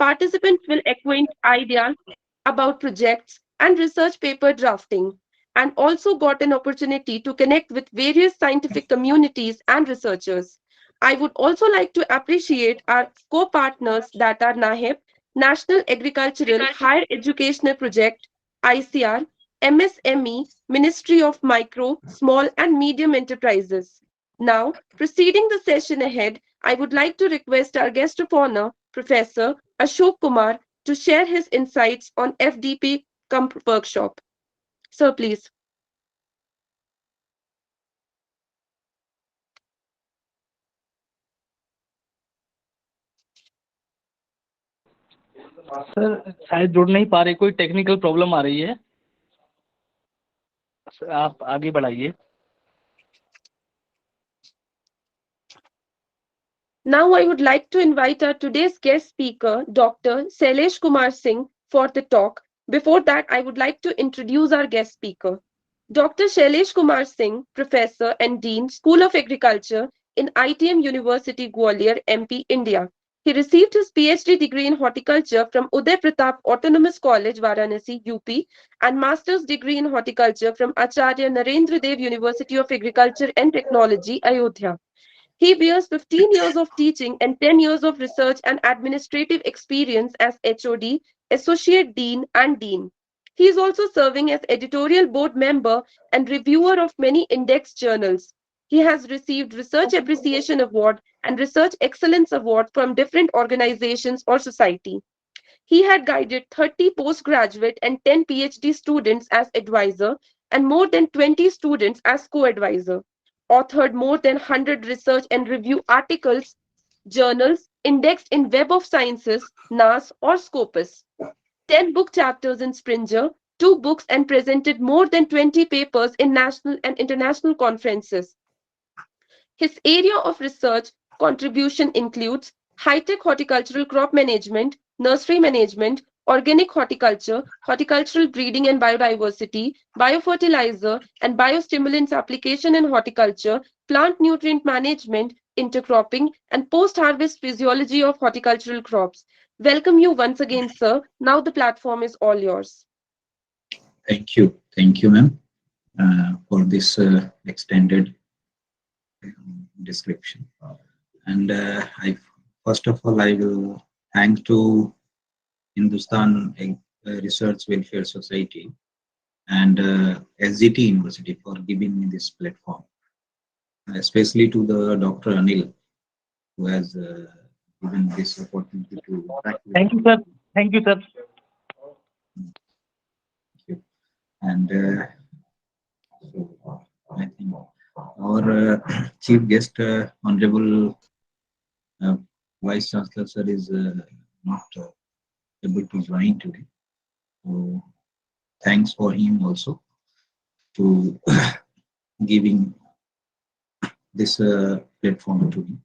Participants will acquaint ideas about projects and research paper drafting, and also got an opportunity to connect with various scientific communities and researchers. I would also like to appreciate our co-partners that are NAHEP, National Agricultural Higher Educational Project, ICR, MSME, Ministry of Micro, Small and Medium Enterprises. Now, proceeding the session ahead, I would like to request our guest of honor, Professor Ashok Kumar, to share his insights on FDP workshop. Sir, please. Sir शायद जुड़ नहीं पा रहे, कोई technical problem आ रही है। आप आगे बढ़ाइए। Now I would like to invite our today's guest speaker, Dr. Sailesh Kumar Singh, for the talk. Before that, I would like to introduce our guest speaker. Dr. Shailesh Kumar Singh, Professor and Dean, School of Agriculture in ITM University, Gwalior, MP, India. He received his PhD degree in horticulture from Uday Pratap Autonomous College, Varanasi, UP, and master's degree in horticulture from Acharya Narendra Dev University of Agriculture and Technology, Ayodhya. He bears 15 years of teaching and 10 years of research and administrative experience as HOD, Associate Dean, and Dean. He is also serving as editorial board member and reviewer of many index journals. He has received Research Appreciation Award and Research Excellence Award from different organizations or society. He had guided 30 postgraduate and 10 PhD students as advisor and more than 20 students as co-advisor, authored more than 100 research and review articles, journals indexed in Web of Sciences, NAS or Scopus, 10 book chapters in Springer, 2 books and presented more than 20 papers in national and international conferences. His area of research contribution includes high-tech horticultural crop management, nursery management, organic horticulture, horticultural breeding and biodiversity, biofertilizer and biostimulants application in horticulture, plant nutrient management, intercropping, and post-harvest physiology of horticultural crops. Welcome you once again, sir. Now the platform is all yours. Thank you, ma'am, for this extended description. And first of all, I will thank to Hindustan Research Welfare Society and SGT University for giving me this platform, especially to the Dr. Anil, who has given this opportunity to interact with. Thank you, sir. Thank you, sir. Thank you. And so I think our chief guest, Honorable Vice Chancellor, sir, is not able to join today. So thanks for him also to giving this platform to me.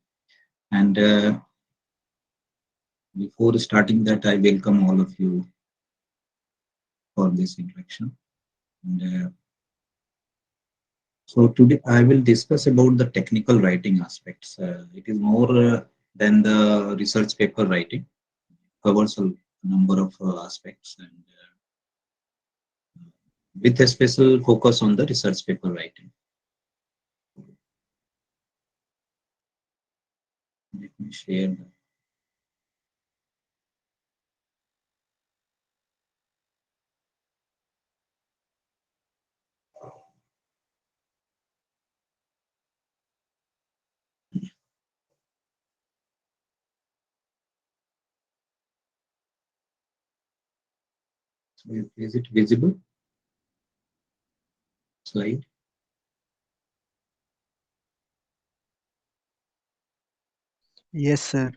And before starting that, I welcome all of you for this interaction. And so today I will discuss about the technical writing aspects. It is more than the research paper writing. It covers a number of aspects, and with a special focus on the research paper writing. Let me share. So is it visible? Slide. Yes, sir.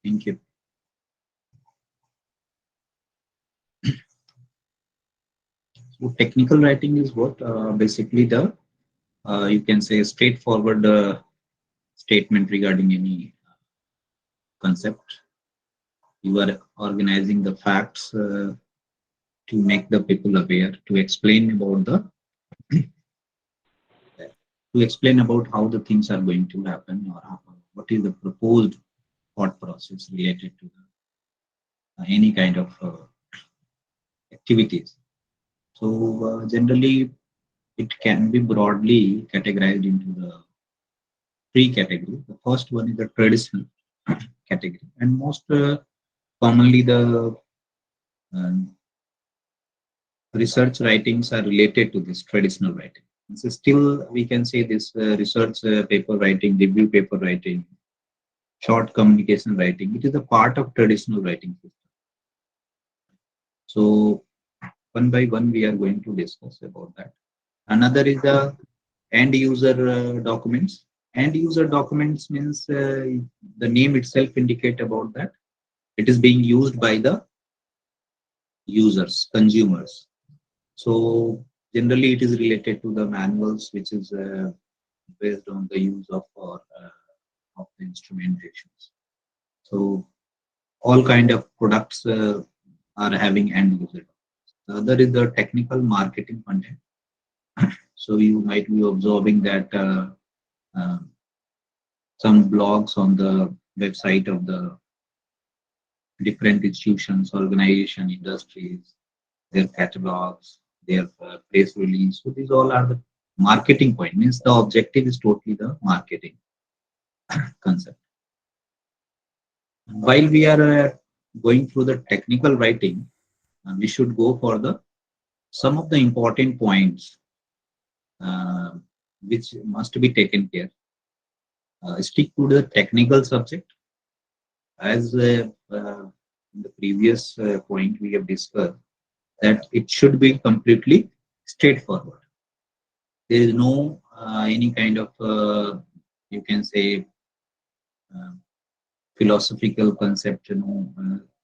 Thank you. So technical writing is what basically the you can say straightforward statement regarding any concept. You are organizing the facts to make the people aware, to explain about how the things are going to happen, or what is the proposed thought process related to any kind of activities. So generally, it can be broadly categorized into the three categories. The first one is the traditional category, and most commonly the um, research writings are related to this traditional writing. So still, we can say this research paper writing, review paper writing, short communication writing. It is a part of traditional writing system. So one by one, we are going to discuss about that. Another is the end user documents. End user documents means the name itself indicate about that it is being used by the users, consumers. So generally, it is related to the manuals, which is based on the use of the instrumentations. So all kind of products are having end user. The other is the technical marketing content. So you might be observing that uh, some blogs on the website of the different institutions, organization, industries, their catalogs, their press release. So these all are the marketing point. Means the objective is totally the marketing concept. While we are going through the technical writing, we should go for the some of the important points uh, which must be taken care. Stick to the technical subject as in the previous point we have discussed that it should be completely straightforward. There is no any kind of you can say uh, philosophical concept,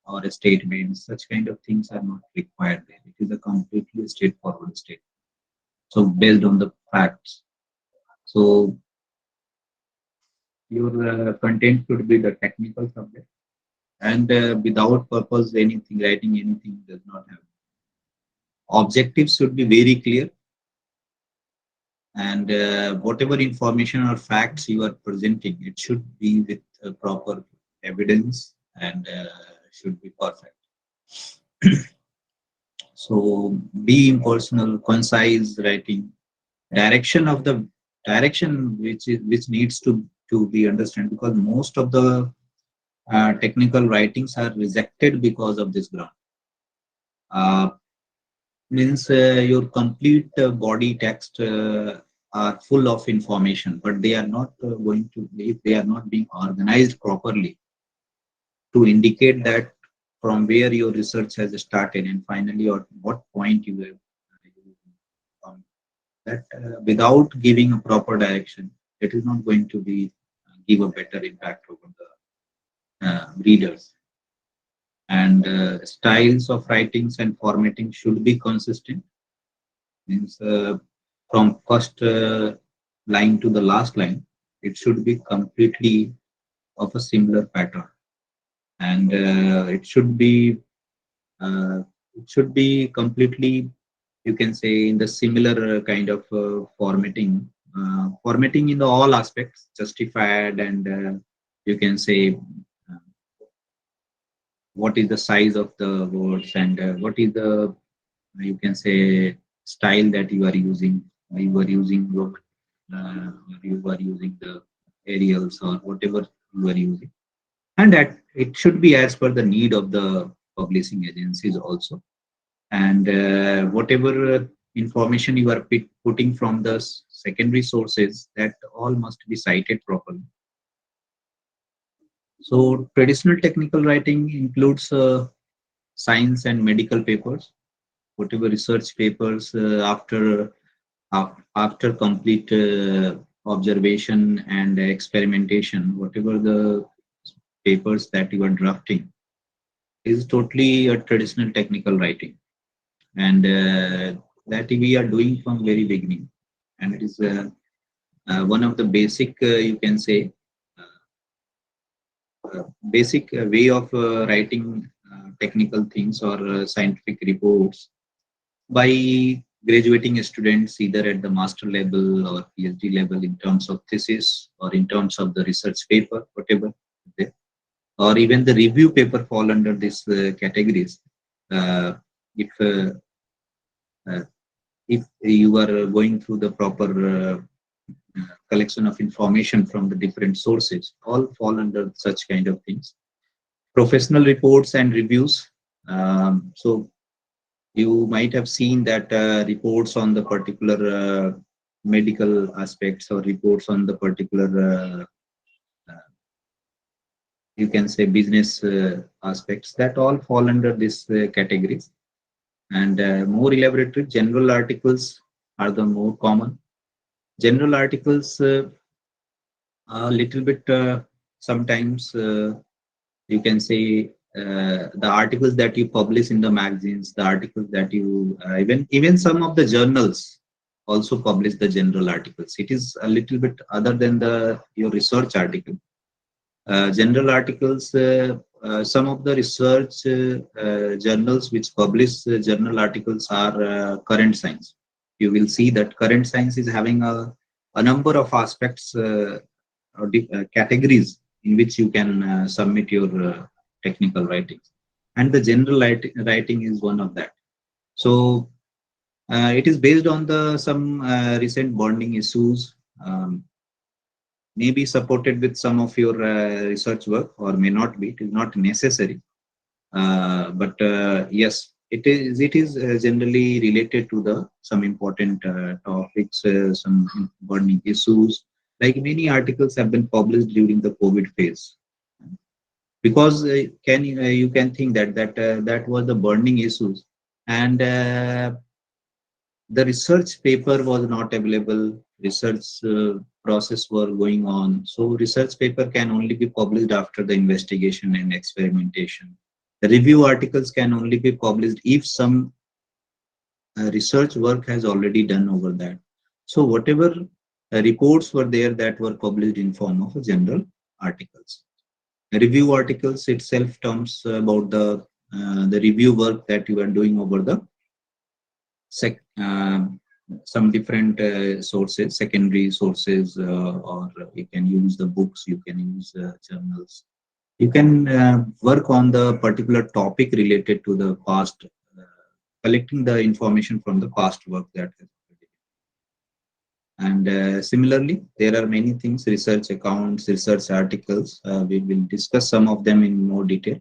or a statement. Such kind of things are not required there. It is a completely straightforward statement. So based on the facts. So your content should be the technical subject, and without purpose, anything writing anything does not have. Objectives should be very clear, and whatever information or facts you are presenting, it should be with proper evidence and should be perfect. So be impersonal, concise writing, direction of the direction which needs to be understood, because most of the technical writings are rejected because of this ground. Uh, Means your complete body text are full of information, but they are not going to, if they are not being organized properly to indicate that from where your research has started and finally at what point you have come. That without giving a proper direction, it is not going to be give a better impact over the readers. And styles of writings and formatting should be consistent. Means from first line to the last line, it should be completely of a similar pattern, and uh, it should be completely, you can say, in the similar kind of formatting in the all aspects, justified, and you can say uh, what is the size of the words, and what is the, you can say, style that you are using. You are using Roman, or you are using the Arials or whatever you are using, and that it should be as per the need of the publishing agencies also. And whatever information you are putting from the secondary sources, that all must be cited properly. So traditional technical writing includes science and medical papers, whatever research papers after complete observation and experimentation, whatever the papers that you are drafting is totally a traditional technical writing, and that we are doing from very beginning, and it is one of the basic, you can say, basic way of writing technical things or scientific reports by graduating students either at the master level or PhD level in terms of thesis or in terms of the research paper, whatever. or even the review paper fall under these categories. Uh, if uh, if you are going through the proper collection of information from the different sources, all fall under such kind of things. Professional reports and reviews. So you might have seen that reports on the particular medical aspects, or reports on the particular you can say business aspects, that all fall under this categories. And more elaborate general articles are the more common. General articles a little bit sometimes you can say the articles that you publish in the magazines, the articles that you even some of the journals also publish the general articles. It is a little bit other than the your research article. General articles, some of the research journals which publish journal articles are current science. You will see that current science is having a number of aspects or categories in which you can submit your technical writings. And the general writing is one of that. So it is based on the some recent burning issues. May be supported with some of your research work, or may not be. It is not necessary, but yes, it is generally related to the some important topics, some burning issues. Like many articles have been published during the COVID phase, because can you can think that that was the burning issues, and the research paper was not available, research process were going on. So research paper can only be published after the investigation and experimentation. The review articles can only be published if some research work has already done over that. So whatever reports were there, that were published in form of general articles. Review articles itself talks about the review work that you are doing over the some different sources, secondary sources, or you can use the books, you can use journals. You can work on the particular topic related to the past, collecting the information from the past work that has already. And similarly, there are many things, research accounts, research articles. We will discuss some of them in more detail.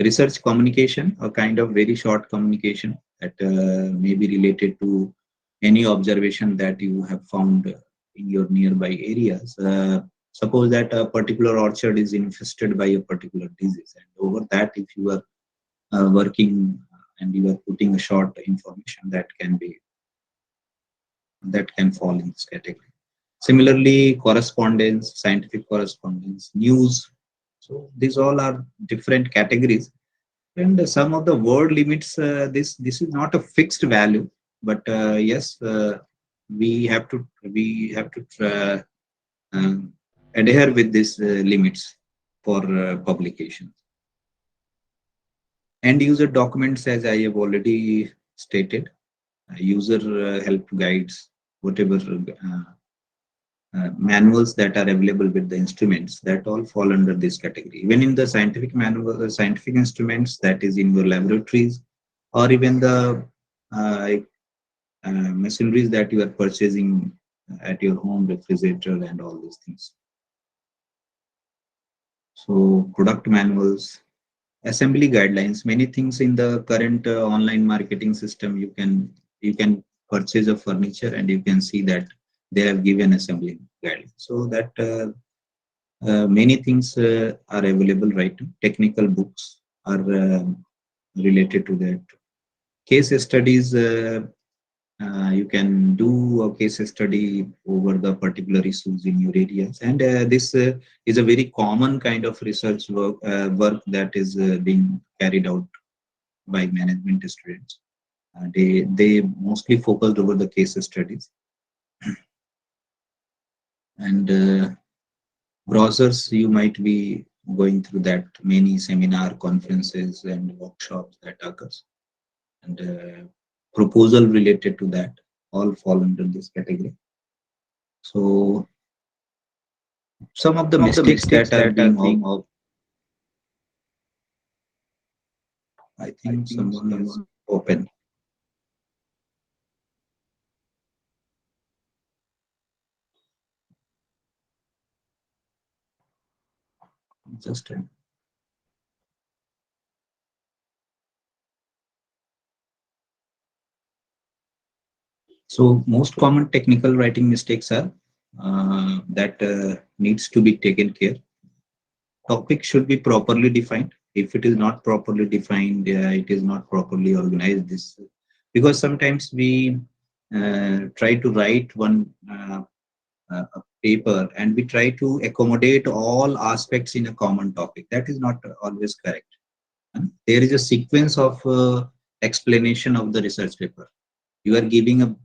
Research communication, a kind of very short communication that may be related to any observation that you have found in your nearby areas. Suppose that a particular orchard is infested by a particular disease, and over that, if you are working and you are putting a short information, that can fall in this category. Similarly, correspondence, scientific correspondence, news. So these all are different categories, and some of the word limits. This is not a fixed value, but yes, we have to adhere with these limits for publication. End user documents, as I have already stated, user help guides, whatever manuals that are available with the instruments, that all fall under this category. Even in the scientific manual, scientific instruments, that is in your laboratories, or even the uh, machineries that you are purchasing at your home, refrigerator and all these things. So product manuals, assembly guidelines, many things in the current online marketing system. You can purchase a furniture and you can see that they have given assembly guidelines. So that many things are available right now. Technical books are related to that. Case studies, you can do a case study over the particular issues in your areas, and this is a very common kind of research work that is being carried out by management students. They mostly focused over the case studies, and browsers, you might be going through that many seminar conferences and workshops that occurs, and proposal related to that all fall under this category. So some of the Some of the mistakes mistakes that are that are being being I think someone is open. Just a So most common technical writing mistakes are that needs to be taken care. Topic should be properly defined. If it is not properly defined, it is not properly organized. This because sometimes we try to write one a paper and we try to accommodate all aspects in a common topic. That is not always correct. There is a sequence of explanation of the research paper. You are giving a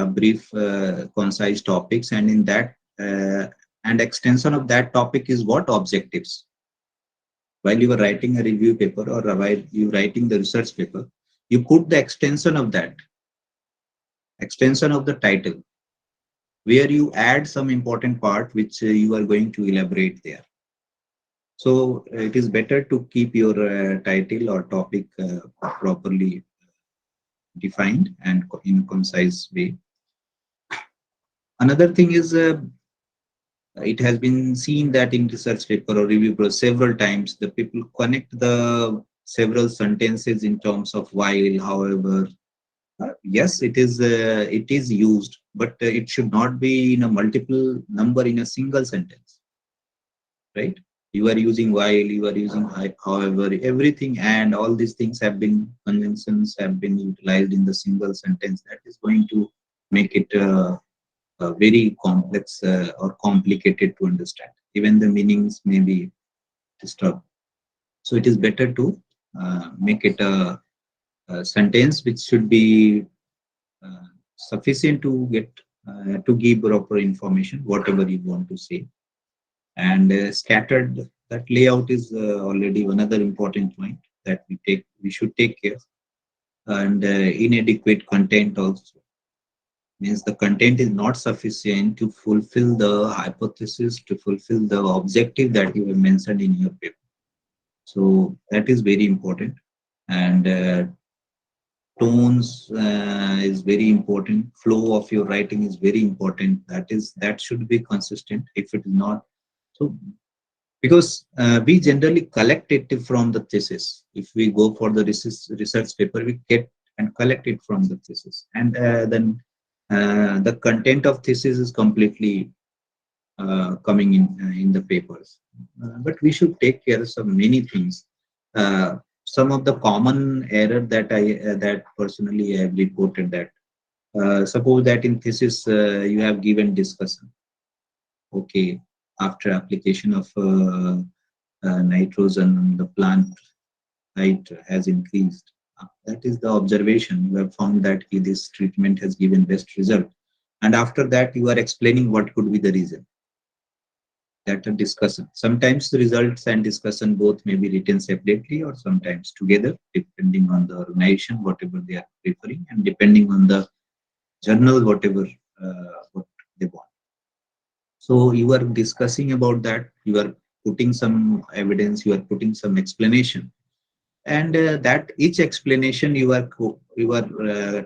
brief, concise topics, and in that and extension of that topic is what objectives. While you are writing a review paper or while you writing the research paper, you put the extension of the title, where you add some important part which you are going to elaborate there. So it is better to keep your title or topic properly defined and in concise way. Another thing is it has been seen that in research paper or review paper several times the people connect the several sentences in terms of while, however. Yes, it is used, but it should not be in a multiple number in a single sentence, right? You are using while, you are using however, everything, and all these things have been conventions have been utilized in the single sentence. That is going to make it very complex or complicated to understand. Even the meanings may be disturbed. So it is better to make it a sentence which should be uh, sufficient to get to give proper information, whatever you want to say. And scattered, that layout is already another important point that we should take care. And inadequate content also means the content is not sufficient to fulfill the hypothesis, to fulfill the objective that you have mentioned in your paper. So that is very important. And tones is very important. Flow of your writing is very important. That should be consistent. If it is not, so because we generally collect it from the thesis. If we go for the research paper, we get and collect it from the thesis, and then the content of thesis is completely coming in the papers. But we should take care of some many things. Some of the common error that that personally I have reported that suppose that in thesis you have given discussion. Okay, after application of nitrogen, the plant height has increased. That is the observation. You have found that this treatment has given best result. And after that, you are explaining what could be the reason. That a discussion. Sometimes the results and discussion both may be written separately or sometimes together, depending on the organization, whatever they are preferring, and depending on the journal, whatever what they want. So you are discussing about that. You are putting some evidence. You are putting some explanation, and that each explanation you are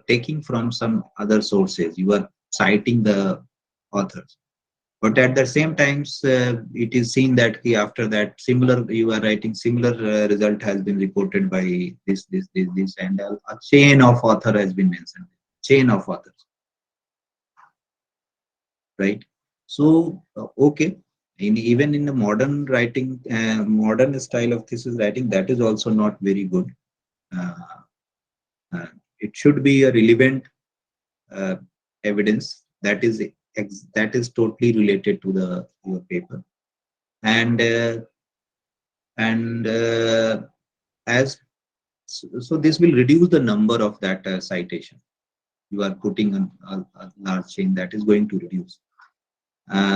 taking from some other sources. You are citing the authors, but at the same times it is seen that after that similar you are writing similar result has been reported by this, and a chain of author has been mentioned. Chain of authors, right? So okay, even in the modern writing, modern style of thesis writing, that is also not very good. Uh, uh, it should be a relevant uh, evidence that is totally related to the your paper, and and as so this will reduce the number of that citation. You are putting a large chain, that is going to reduce.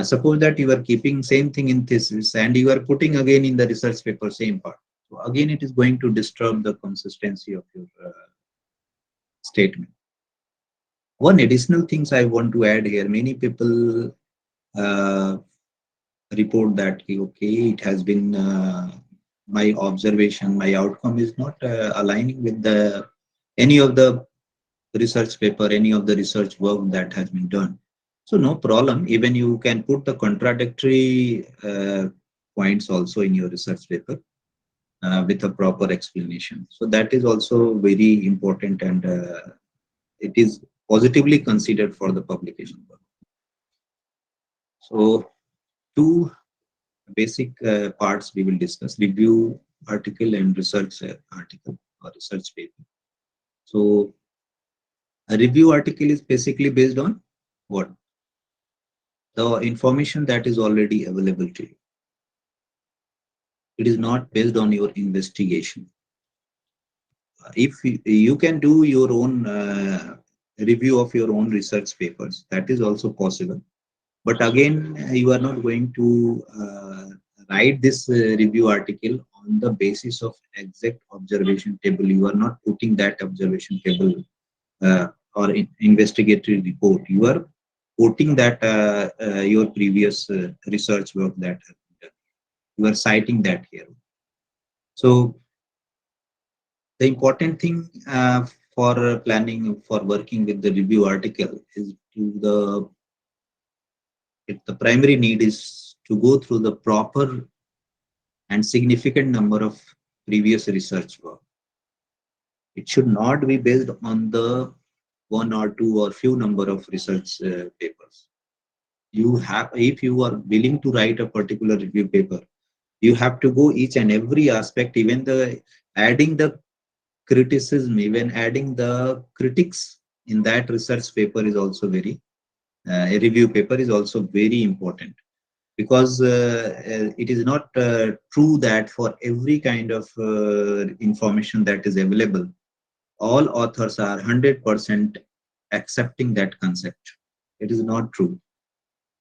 Suppose that you are keeping same thing in thesis and you are putting again in the research paper same part. So again, it is going to disturb the consistency of your statement. One additional things I want to add here: many people uh, report that okay, it has been my observation, my outcome is not aligning with the any of the research paper, any of the research work that has been done. So no problem. Even you can put the contradictory points also in your research paper with a proper explanation. So that is also very important, and it is positively considered for the publication work. So two basic parts we will discuss: review article and research article or research paper. So a review article is basically based on what? The information that is already available to you. It is not based on your investigation. If you can do your own review of your own research papers, that is also possible. But again, you are not going to write this review article on the basis of exact observation table. You are not putting that observation table or investigatory report. You are quoting that your previous research work that has been done. You are citing that here. So the important thing for planning for working with the review article is the primary need is to go through the proper and significant number of previous research work. It should not be based on the one or two or few number of research papers. You have, if you are willing to write a particular review paper, you have to go each and every aspect, even the adding the criticism, even adding the critics in that research paper is also very a review paper is also very important, because it is not true that for every kind of information that is available, all authors are 100% accepting that concept. It is not true.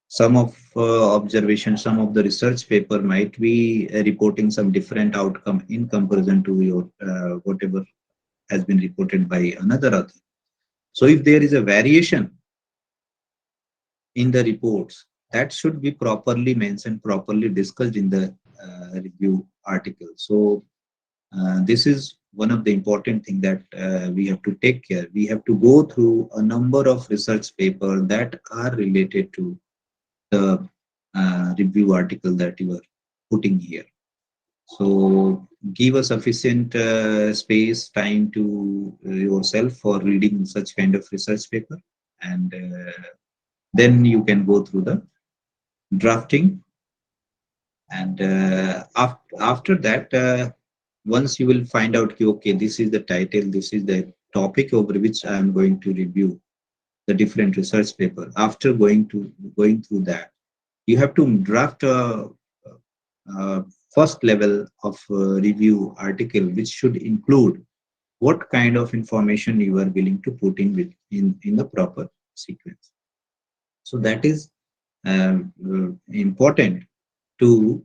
Some of observations, some of the research paper might be reporting some different outcome in comparison to your whatever has been reported by another author. So if there is a variation in the reports, that should be properly mentioned, properly discussed in the review article. So this is one of the important thing that we have to take care. We have to go through a number of research papers that are related to the review article that you are putting here. So give a sufficient space, time to yourself for reading such kind of research paper, and then you can go through the drafting. And after that, once you will find out, okay, this is the title, this is the topic over which I am going to review the different research paper. After going through that, you have to draft a first level of review article, which should include what kind of information you are willing to put in the proper sequence. So that is important to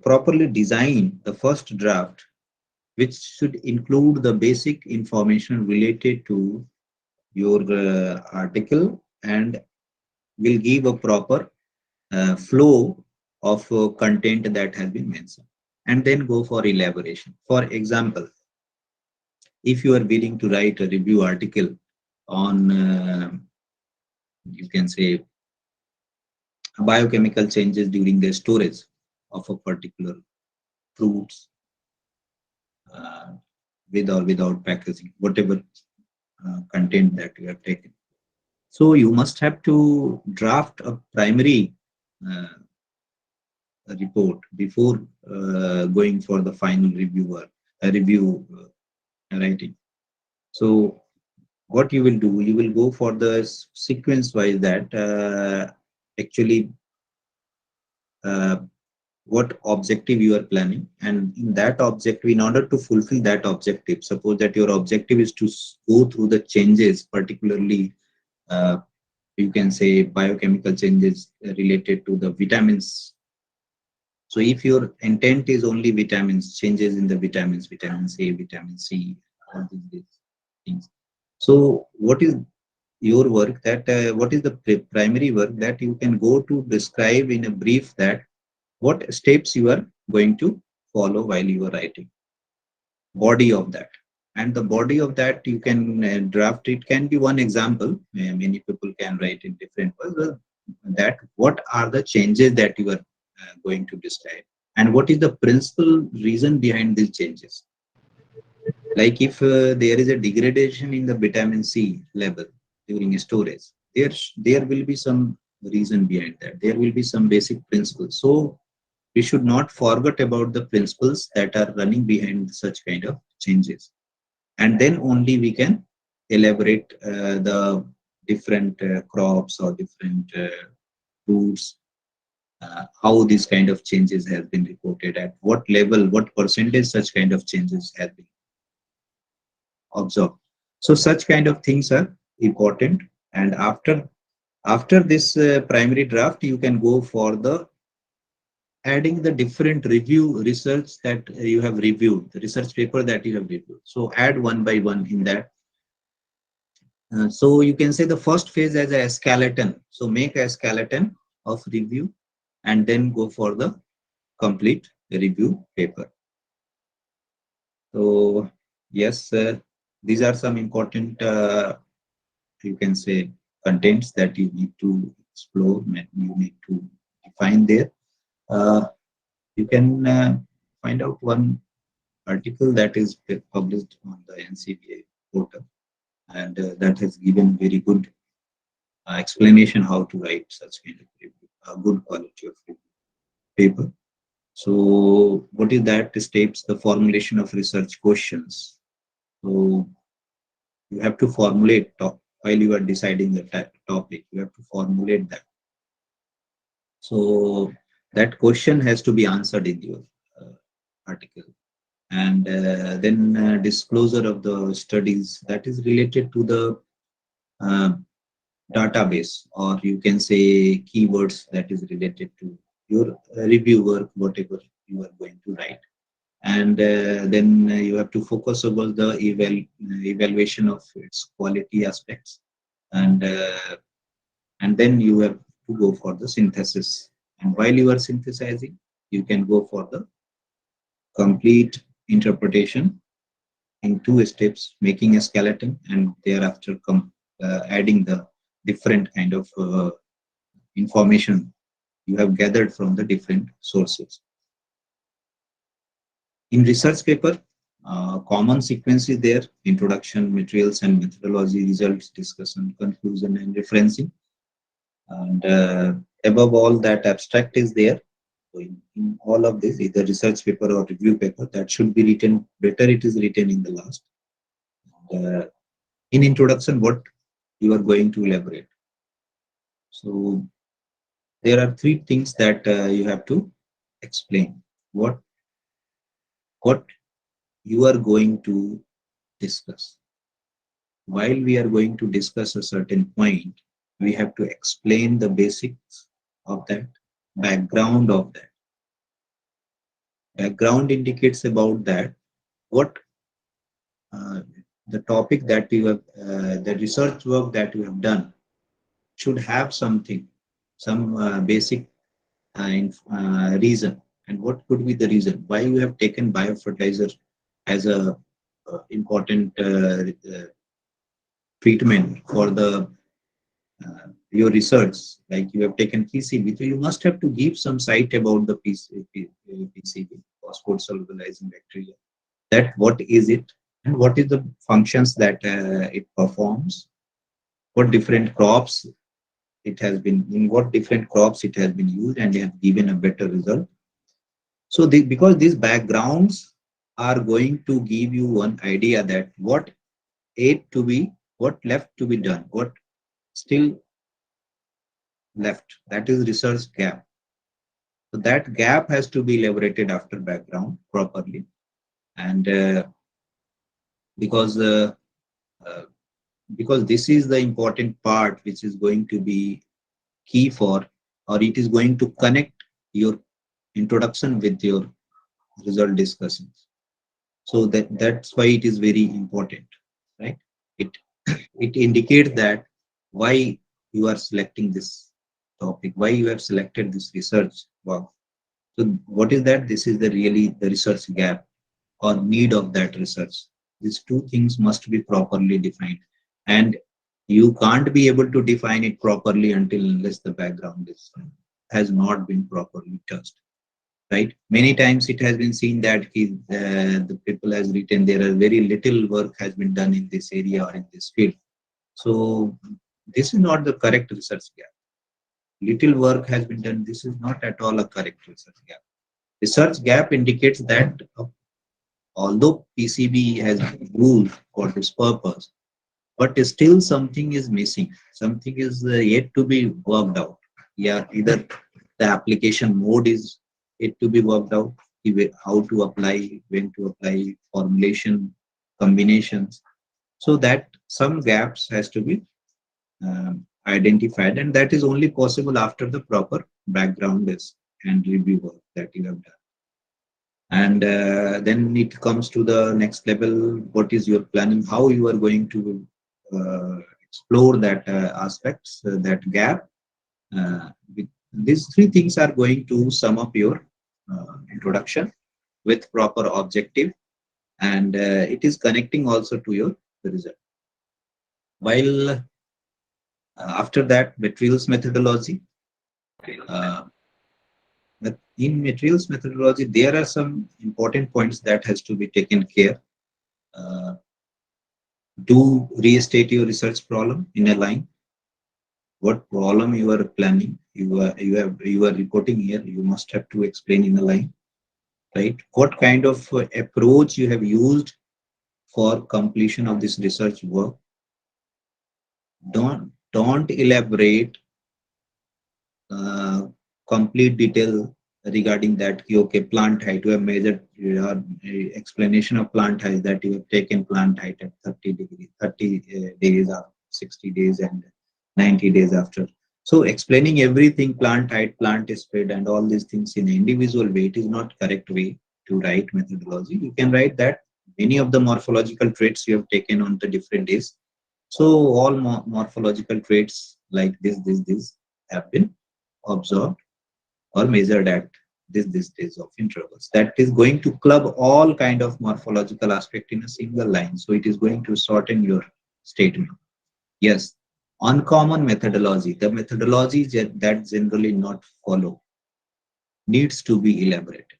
properly design the first draft, which should include the basic information related to your article and will give a proper flow of content that has been mentioned, and then go for elaboration. For example, if you are willing to write a review article on, you can say, biochemical changes during the storage of a particular fruits, with or without packaging, whatever content that you have taken. So you must have to draft a primary uh, report before going for the final review writing. So what you will do, you will go for the sequence wise that actually uh, what objective you are planning, and in that objective, in order to fulfill that objective, suppose that your objective is to go through the changes, particularly uh, you can say biochemical changes related to the vitamins. So if your intent is only vitamins, changes in the vitamins, vitamin A, vitamin C, all these things. So what is your work that what is the primary work that you can go to describe in a brief that what steps you are going to follow while you are writing. Body of that. And the body of that you can draft. It can be one example. Many people can write in different ways. That what are the changes that you are going to describe, and what is the principal reason behind these changes. Like if there is a degradation in the vitamin C level during storage, there will be some reason behind that. There will be some basic principles. So we should not forget about the principles that are running behind such kind of changes, and then only we can elaborate the different crops or different fruits, how these kind of changes have been reported, at what level, what percentage such kind of changes have been observed. So such kind of things are important. And after this primary draft, you can go for the adding the different review research that you have reviewed, the research paper that you have reviewed. So add one by one in that. So you can say the first phase as a skeleton. So make a skeleton of review and then go for the complete review paper. So yes, these are some important, you can say, contents that you need to explore, and you need to define there. Uh, you can find out one article that is published on the NCBA portal, and that has given very good explanation how to write such kind of review, good quality of review paper. So what is that? States the formulation of research questions. So you have to formulate while you are deciding the topic. You have to formulate that. So that question has to be answered in your article. And then disclosure of the studies that is related to the uh, database, or you can say keywords that is related to your review work, whatever you are going to write. And then you have to focus over the evaluation of its quality aspects, and then you have to go for the synthesis. And while you are synthesizing, you can go for the complete interpretation in two steps, making a skeleton and thereafter adding the different kind of information you have gathered from the different sources. In research paper, common sequence is there: introduction, materials and methodology, results, discussion, conclusion, and referencing. And above all, that abstract is there. So in all of this, either research paper or review paper, that should be written better. It is written in the last. Uh, in introduction, what you are going to elaborate. So there are three things that you have to explain. What you are going to discuss. While we are going to discuss a certain point, we have to explain the basics of that, background of that. Background indicates about that what uh, the topic that you have, the research work that you have done should have something, some basic reason. And what could be the reason why you have taken biofertilizer as a important treatment for the your research. Like you have taken PCB, so you must have to give some site about the PCB, phosphate solubilizing bacteria. That what is it, and what is the functions that it performs? What different crops it has been in? What different crops it has been used, and they have given a better result. So, because these backgrounds are going to give you one idea that what ate to be, what left to be done, what still left. That is research gap. So that gap has to be elaborated after background properly, and because uh, uh, because this is the important part which is going to be key for, or it is going to connect your introduction with your result discussions. So that's why it is very important, right? It indicates that why you are selecting this topic, why you have selected this research work. So what is that? This is the really the research gap or need of that research. These two things must be properly defined, and you can't be able to define it properly until unless the background is has not been properly touched. Right? Many times it has been seen that the people has written there are very little work has been done in this area or in this field. So this is not the correct research gap. Little work has been done. This is not at all a correct research gap. Research gap indicates that although PCB has been used for this purpose, but still something is missing. Something is yet to be worked out. Yeah, either the application mode is yet to be worked out, how to apply, when to apply, formulation, combinations. So that some gaps has to be identified, and that is only possible after the proper background is and review work that you have done. And then it comes to the next level. What is your planning? How you are going to explore that aspects, that gap? These three things are going to sum up your introduction with proper objective, and it is connecting also to your result. While after that, materials methodology. Uh, in materials methodology, there are some important points that has to be taken care. Uh, do restate your research problem in a line. What problem you are planning, you are reporting here, you must have to explain in a line, right? What kind of approach you have used for completion of this research work. Don't elaborate uh, complete detail regarding that. Okay, plant height, you have measured your explanation of plant height, that you have taken plant height at 30 degrees, 30 days or 60 days and 90 days after. So explaining everything, plant height, plant spread, and all these things in an individual way, it is not correct way to write methodology. You can write that many of the morphological traits you have taken on the different days. So all morphological traits like this have been observed or measured at this days of intervals. That is going to club all kind of morphological aspect in a single line. So it is going to shorten your statement. Yes, uncommon methodology, the methodology that generally not follow needs to be elaborated.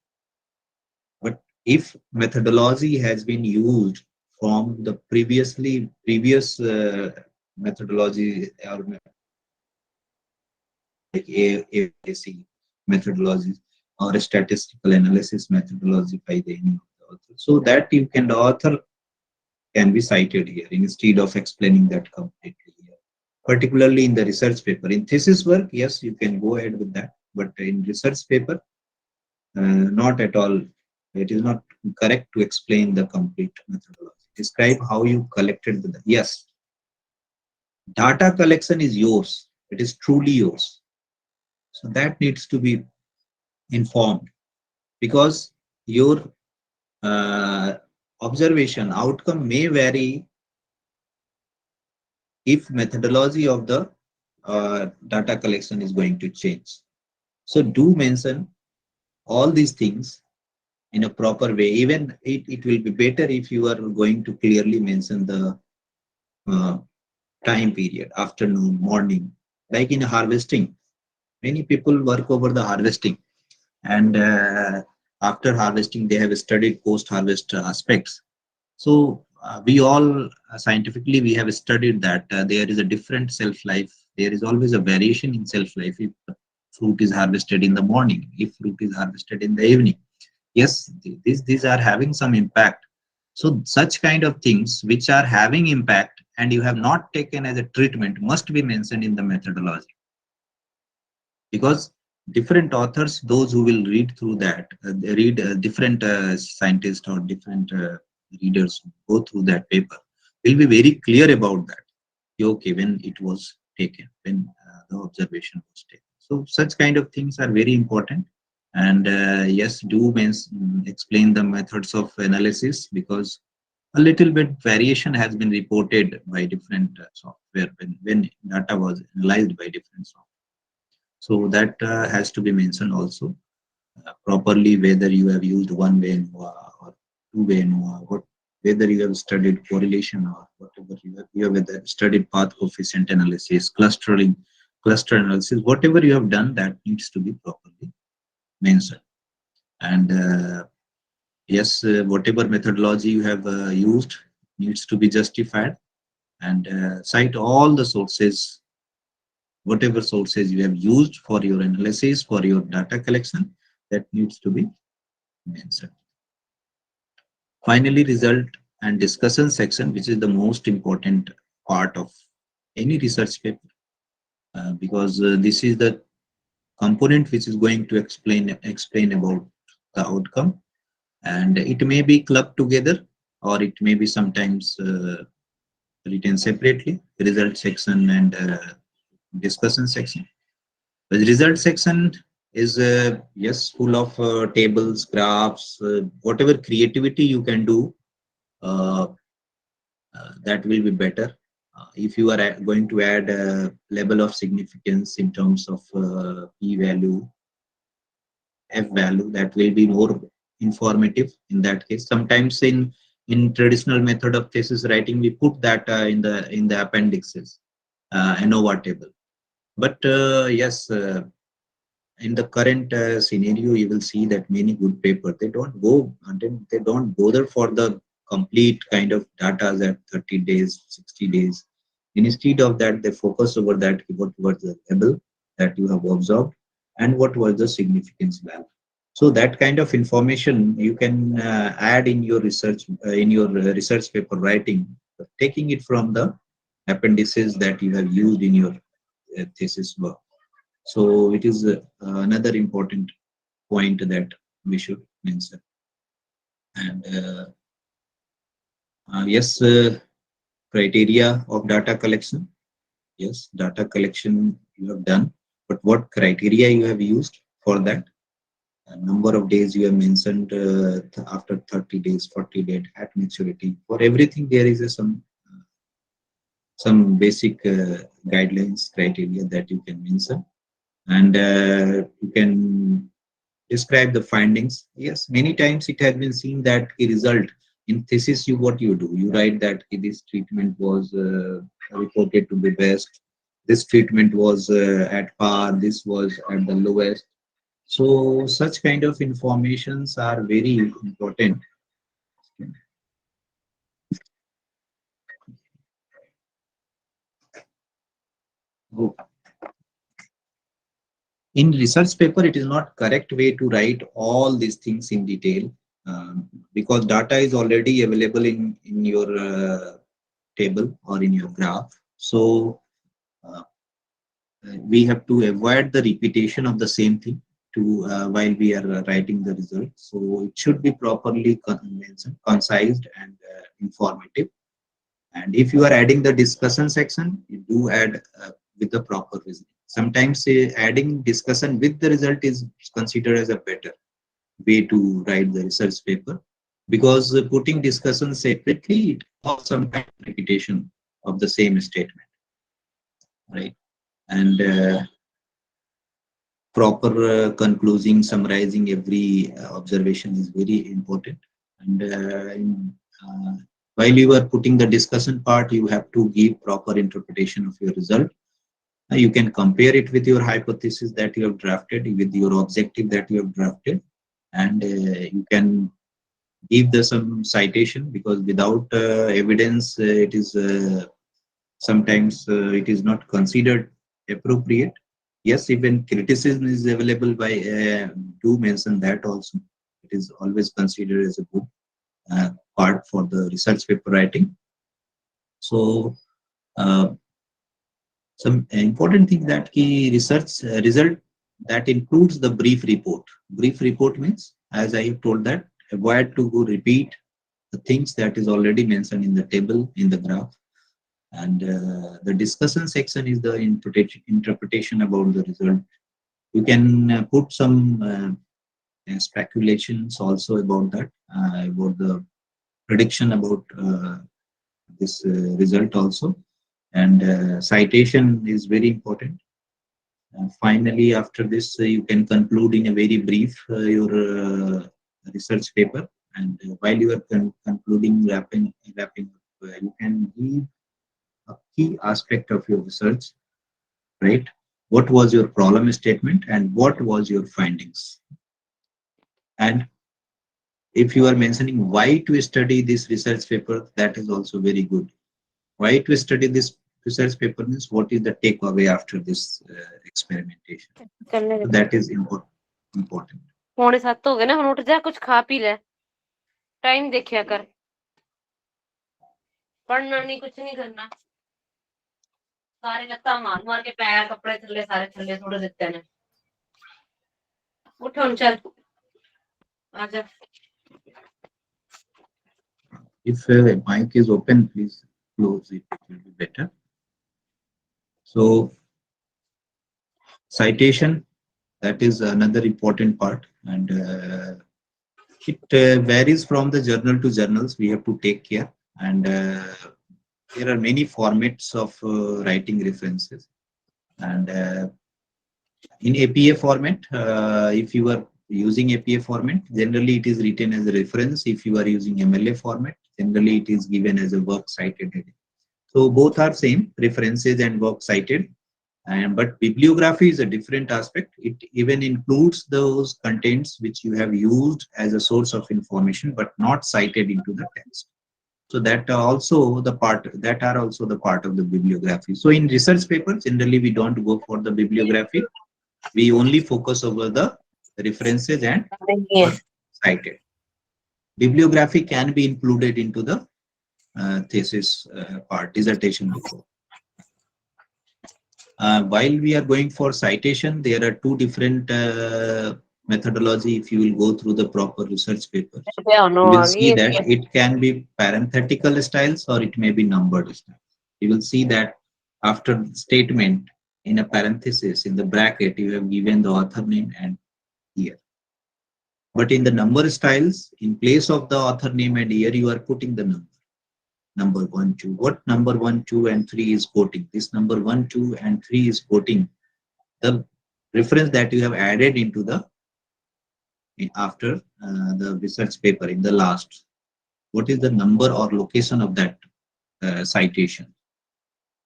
But if methodology has been used from the previous methodology or like AAC methodologies or a statistical analysis methodology by the any of the author. So that you can, the author can be cited here instead of explaining that completely here. Particularly in the research paper. In thesis work, yes, you can go ahead with that. But in research paper, not at all. It is not correct to explain the complete methodology. Describe how you collected the, yes, data collection is yours. It is truly yours. So that needs to be informed, because your uh, observation outcome may vary if methodology of the data collection is going to change. So do mention all these things in a proper way. Even it will be better if you are going to clearly mention the uh, time period, afternoon, morning, like in harvesting. Many people work over the harvesting, and after harvesting they have studied post harvest aspects. So we all scientifically we have studied that there is a different shelf life. There is always a variation in shelf life if fruit is harvested in the morning, if fruit is harvested in the evening. Yes, these are having some impact. So such kind of things which are having impact and you have not taken as a treatment must be mentioned in the methodology, because different authors, those who will read through that, they read different scientists or different readers who go through that paper will be very clear about that. Okay, when it was taken, when the observation was taken. So such kind of things are very important. And yes, explain the methods of analysis, because a little bit variation has been reported by different software when data was analyzed by different software. So that has to be mentioned also. properly, whether you have used one-way NOVA or two-way NOVA, whether you have studied correlation or whatever you have whether studied path coefficient analysis, cluster analysis, whatever you have done, that needs to be properly mentioned. And yes, whatever methodology you have used needs to be justified, and cite all the sources, whatever sources you have used for your analysis, for your data collection, that needs to be mentioned. Finally, result and discussion section, which is the most important part of any research paper, because this is the component which is going to explain about the outcome, and it may be clubbed together, or it may be sometimes written separately, result section and discussion section. The result section is yes, full of tables, graphs, whatever creativity you can do, uh, that will be better. If you are going to add a level of significance in terms of p value, f value, that will be more informative in that case. Sometimes in traditional method of thesis writing, we put that in the appendixes, ANOVA table. But yes, in the current scenario, you will see that many good papers, they don't bother for the complete kind of data at 30 days, 60 days. Instead of that, they focus over that, what was the level that you have observed and what was the significance value. So that kind of information you can add in your research paper writing, taking it from the appendices that you have used in your thesis work. So it is another important point that we should mention. And yes, criteria of data collection. Yes, data collection you have done, but what criteria you have used for that? A number of days you have mentioned, after 30 days, 40 days at maturity. For everything, there is some basic guidelines, criteria that you can mention, and you can describe the findings. Yes, many times it has been seen that a result in thesis, what you do, you write that this treatment was reported to be best, this treatment was at par, this was at the lowest. So such kind of informations are very important. Oh, in research paper, it is not correct way to write all these things in detail, because data is already available in your table or in your graph. So uh, we have to avoid the repetition of the same thing to while we are writing the result. So it should be properly concised and informative. And if you are adding the discussion section, you do add with the proper reasoning. Sometimes adding discussion with the result is considered as a better way to write the research paper, because putting discussion separately, it causes some kind of repetition of the same statement, right? And proper concluding, summarizing every observation is very important. And while you are putting the discussion part, you have to give proper interpretation of your result. You can compare it with your hypothesis that you have drafted, with your objective that you have drafted, and you can give the some citation, because without evidence, it is sometimes it is not considered appropriate. Yes, even criticism is available by do mention that also. It is always considered as a good part for the research paper writing. So uh, some important thing that key research result that includes the brief report. Brief report means, as I have told, that avoid to go repeat the things that is already mentioned in the table, in the graph. And the discussion section is the interpretation about the result. You can put some speculations also about that, about the prediction about this result also. And citation is very important. Finally, after this, you can conclude in a very brief your research paper. And while you are concluding, wrapping up, you can give a key aspect of your research, right? What was your problem statement and what was your findings? And if you are mentioning why to study this research paper, that is also very good. Why to study this research paper means what is the takeaway after this experimentation. करने So they. that is important. 6:45 हो गए ना, हम उठ जा, कुछ खा P ले, टाइम देखिया कर, पढ़ना नहीं, कुछ नहीं करना, सारे लत्ता मार मार के पैर कपड़े थल्ले सारे थल्ले थोड़े देते हैं। उठ हम चल, आजा। If mic is open, please close it. It will be better. So citation, that is another important part, and it varies from the journal to journals. We have to take care, and there are many formats of writing references. And in APA format, if you are using APA format, generally it is written as a reference. If you are using MLA format, generally it is given as a work cited. So both are same, references and work cited. And but bibliography is a different aspect. It even includes those contents which you have used as a source of information but not cited into the text. So that are also the part of the bibliography. So in research papers, generally we don't go for the bibliography. We only focus over the references and work cited. Bibliography can be included into the thesis part, dissertation report. While we are going for citation, there are two different methodology. If you will go through the proper research papers, you will see that it can be parenthetical styles or it may be numbered styles. You will see that after statement in a parenthesis in the bracket, you have given the author name and year. But in the number styles, in place of the author name and year, you are putting the number 1, 2. What number 1, 2, and 3 is quoting? This number 1, 2, and 3 is quoting the reference that you have added into the after the research paper in the last. What is the number or location of that citation?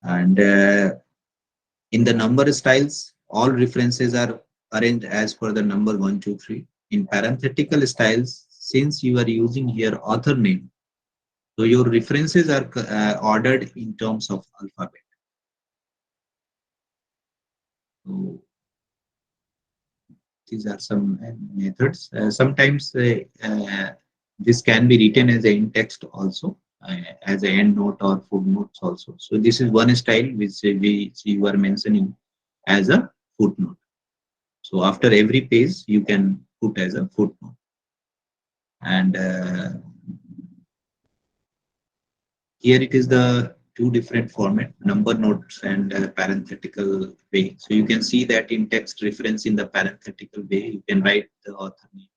And in the number styles, all references are arranged as per the number 1, 2, 3. In parenthetical styles, since you are using here author name, so your references are ordered in terms of alphabet. So these are some methods. Sometimes this can be written as a in text also, as a end note or footnotes also. So this is one style which you are mentioning as a footnote. So after every page, you can put as a footnote. And here it is the two different format, number notes and parenthetical way. So you can see that in text reference in the parenthetical way, you can write the author name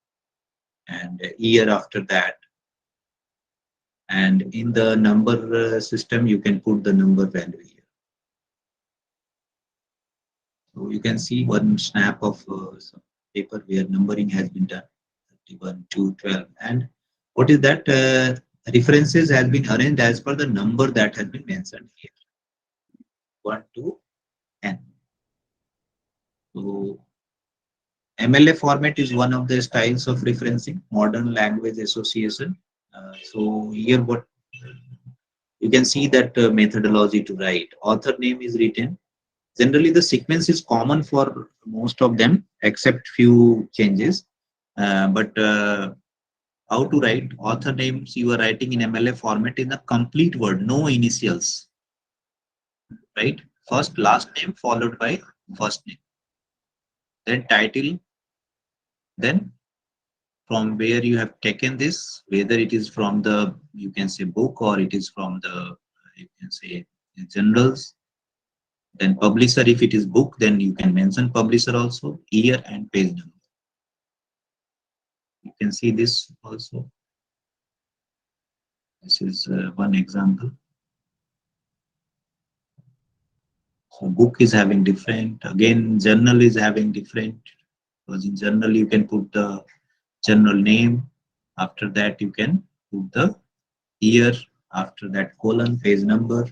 and year after that. And in the number system, you can put the number value here. So you can see one snap of some paper where numbering has been done, 31, 2, 12. And what is that? References has been arranged as per the number that has been mentioned here. 1 to n. So MLA format is one of the styles of referencing, modern language association. So here what you can see that methodology to write. Author name is written. Generally, the sequence is common for most of them, except few changes. But how to write author names? You are writing in MLA format in the complete word, no initials. Right? First last name followed by first name. Then title. Then from where you have taken this, whether it is from the, you can say book, or it is from the, you can say generals. Then publisher, if it is book, then you can mention publisher also, year and page number. You can see this also. This is one example. So book is having different. Again, journal is having different. Because in journal you can put the journal name. After that you can put the year. After that colon, page number.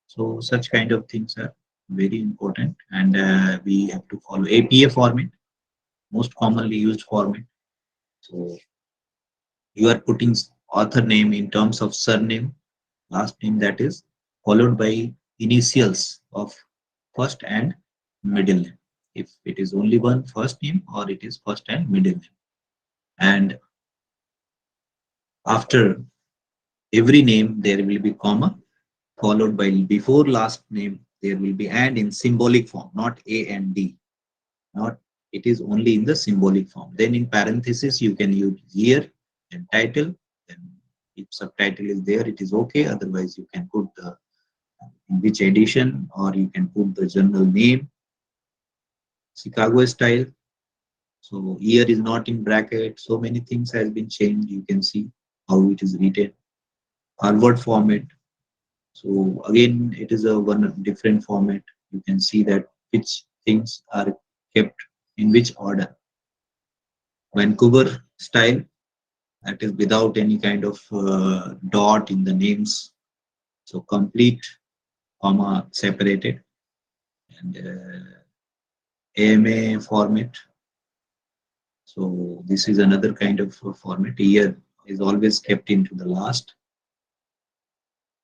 So such kind of things are very important, and we have to follow APA format, most commonly used format. So you are putting author name in terms of surname, last name, that is followed by initials of first and middle name. If it is only one first name, or it is first and middle name. And after every name there will be comma, followed by before last name there will be and in symbolic form, not A and D. Not, it is only in the symbolic form. Then in parenthesis you can use year and title. Then if subtitle is there, it is okay. Otherwise you can put the in which edition, or you can put the journal name. Chicago style. So year is not in bracket. So many things has been changed. You can see how it is written. Harvard format. So again, it is a one different format. You can see that which things are kept in which order. Vancouver style, that is without any kind of dot in the names. So complete, comma separated. And AMA format. So this is another kind of format. Year is always kept into the last.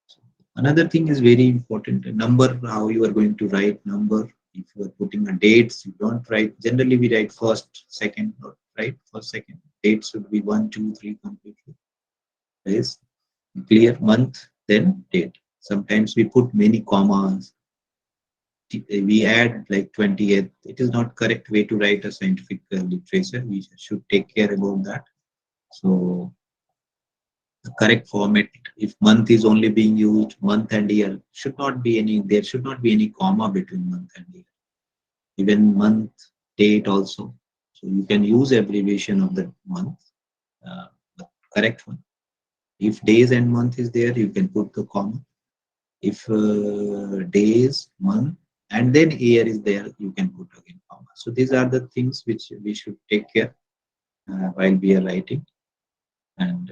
So another thing is very important. A number, how you are going to write number. If you are putting a dates, you don't write. Generally, we write first, second, or right first, second. Date should be 1, 2, 3 completely. Yes, clear month, then date. Sometimes we put many commas. We add like 20th. It is not correct way to write a scientific literature. We should take care about that. So the correct format, if month is only being used, month and year should not be any, there should not be any comma between month and year. Even month, date also. So you can use abbreviation of the month, the correct one. If days and month is there, you can put the comma. If days, month, and then year is there, you can put again comma. So these are the things which we should take care while we are writing. And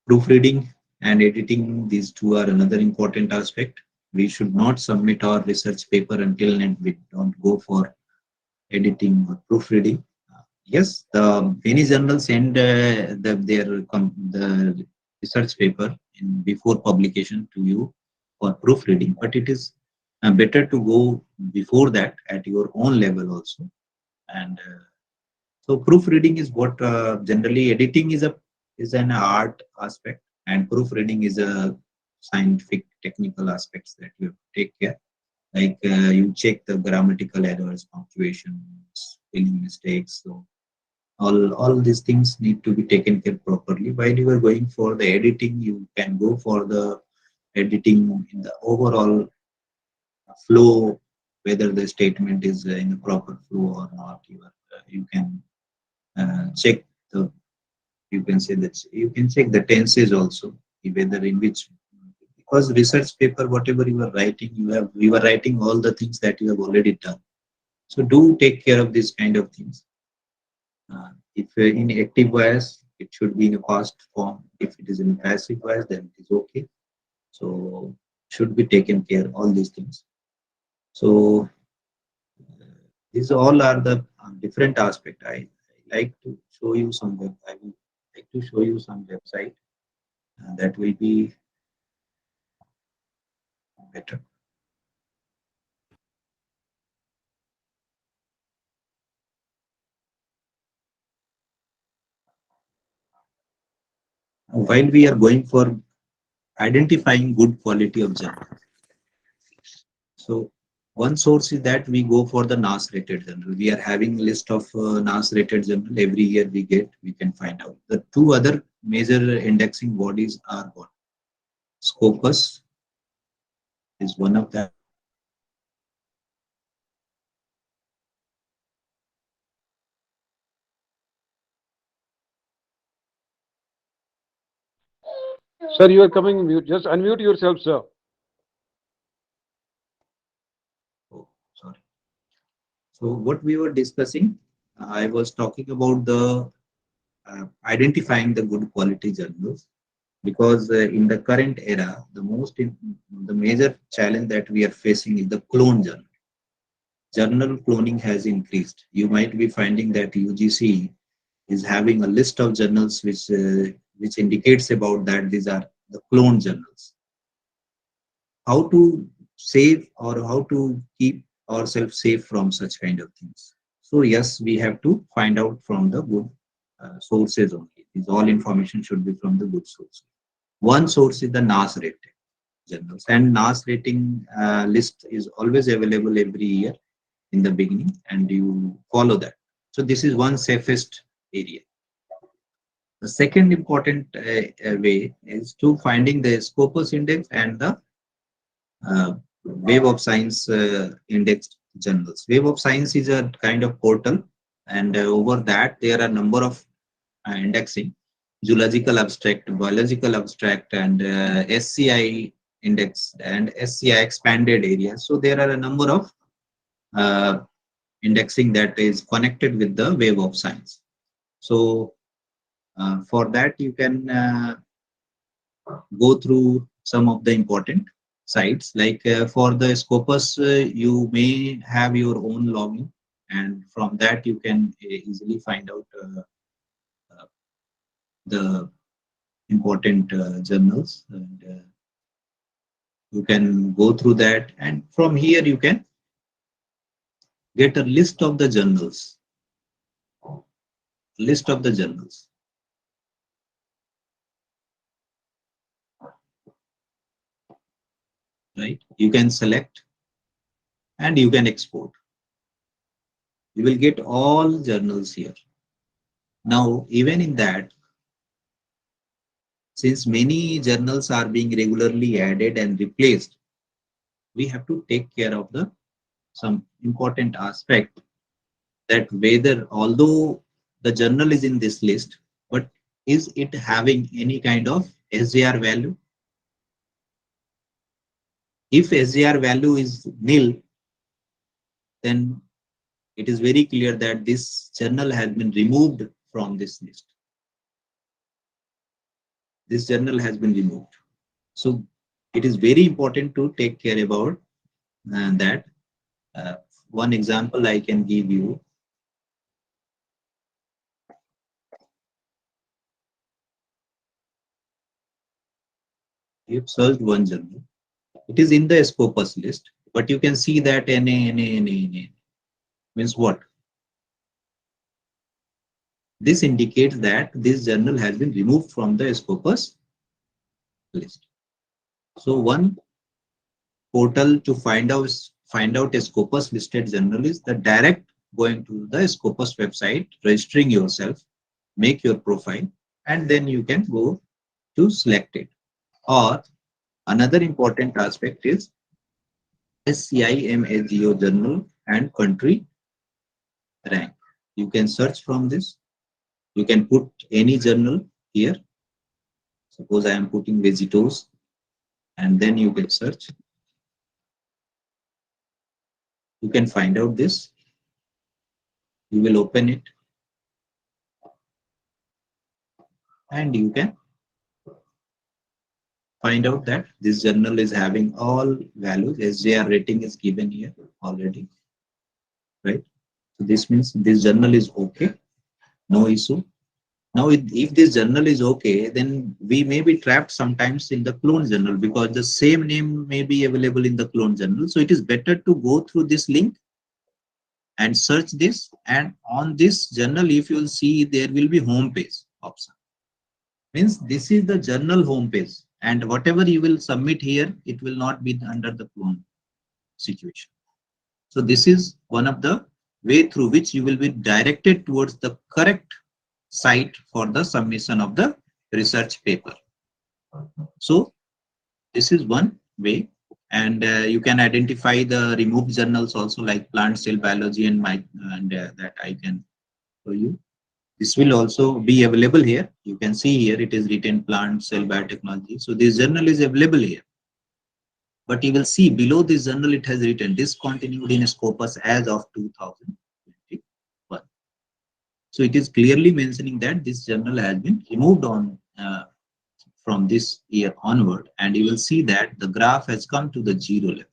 proofreading and editing, these two are another important aspect. We should not submit our research paper until and we don't go for editing or proofreading. Yes, the many journals send the research paper in before publication to you for proofreading, but it is better to go before that at your own level also. And so proofreading is what generally editing is an art aspect, and proofreading is a scientific technical aspects that you have to take care. Like you check the grammatical errors, punctuation, spelling mistakes. So all these things need to be taken care properly. While you are going for the editing, you can go for the editing in the overall flow, whether the statement is in a proper flow or not. You can check the, you can say that you can check the tenses also, whether in which, because research paper whatever you are writing, you are writing all the things that you have already done. So do take care of this kind of things. If in active voice, it should be in a past form. If it is in passive voice, then it is okay. So should be taken care all these things. So these all are the different aspect. I like to show you some I will like to show you some website that will be better. While we are going for identifying good quality of journal, so one source is that we go for the NAS rated journal. We are having list of NAS rated journal every year we get, we can find out. The two other major indexing bodies are what? Scopus is one of them. Sir, you are coming mute. Just unmute yourself, sir. So what we were discussing, I was talking about the identifying the good quality journals, because in the current era, the major challenge that we are facing is the clone journal. Journal cloning has increased. You might be finding that UGC is having a list of journals which indicates about that these are the clone journals. How to save or how to keep ourselves safe from such kind of things? So yes, we have to find out from the good sources only. These all information should be from the good source. One source is the NAS rating journals, and NAS rating list is always available every year in the beginning, and you follow that. So this is one safest area. The second important way is to finding the Scopus index and the Web of Science indexed journals. Web of Science is a kind of portal, and over that there are a number of indexing: zoological abstract, biological abstract, and SCI index and SCI expanded areas. So there are a number of uh, indexing that is connected with the Web of Science. So for that you can go through some of the important sites. Like for the Scopus, you may have your own login, and from that you can easily find out the important journals, and you can go through that, and from here you can get a list of the journals, right? You can select and you can export. You will get all journals here. Now, even in that, since many journals are being regularly added and replaced, we have to take care of the some important aspect, that whether although the journal is in this list, but is it having any kind of SJR value? If SJR value is nil, then it is very clear that this journal has been removed from this list. This journal has been removed. So it is very important to take care about that. Uh, One example I can give you. You've searched one journal. It is in the Scopus list, but you can see that NA means what? This indicates that this journal has been removed from the Scopus list. So one portal to find out a Scopus listed journal is the direct going to the Scopus website, registering yourself, make your profile, and then you can go to select it. Or another important aspect is SCIMAGO journal and country rank. You can search from this. You can put any journal here. Suppose I am putting Vegetos, and then you can search. You can find out this. You will open it, and you can find out that this journal is having all values. SJR rating is given here already, right? So this means this journal is okay, no issue. Now, if this journal is okay, then we may be trapped sometimes in the clone journal, because the same name may be available in the clone journal. So it is better to go through this link and search this. And on this journal, if you will see, there will be home page option. Means this is the journal home page, and whatever you will submit here, it will not be under the clone situation. So this is one of the way through which you will be directed towards the correct site for the submission of the research paper. So this is one way, and you can identify the removed journals also, like plant cell biology and that I can show you. This will also be available here. You can see here it is written plant cell biotechnology. So this journal is available here. But you will see below this journal it has written discontinued in Scopus as of 2021. So it is clearly mentioning that this journal has been removed on from this year onward, and you will see that the graph has come to the zero level.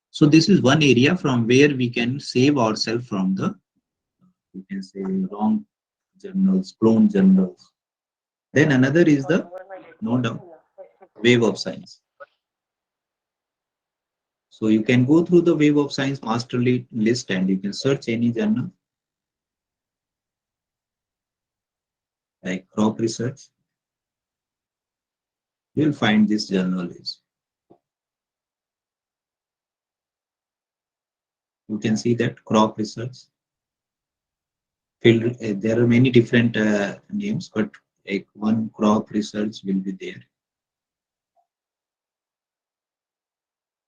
So this is one area from where we can save ourselves from the, you can say, wrong journals, clone journals. Then another is the, no doubt, Web of Science. So you can go through the Web of Science master list and you can search any journal like crop research. You will find this journal is. You can see that crop research. Field, there are many different names, but like one crop research will be there.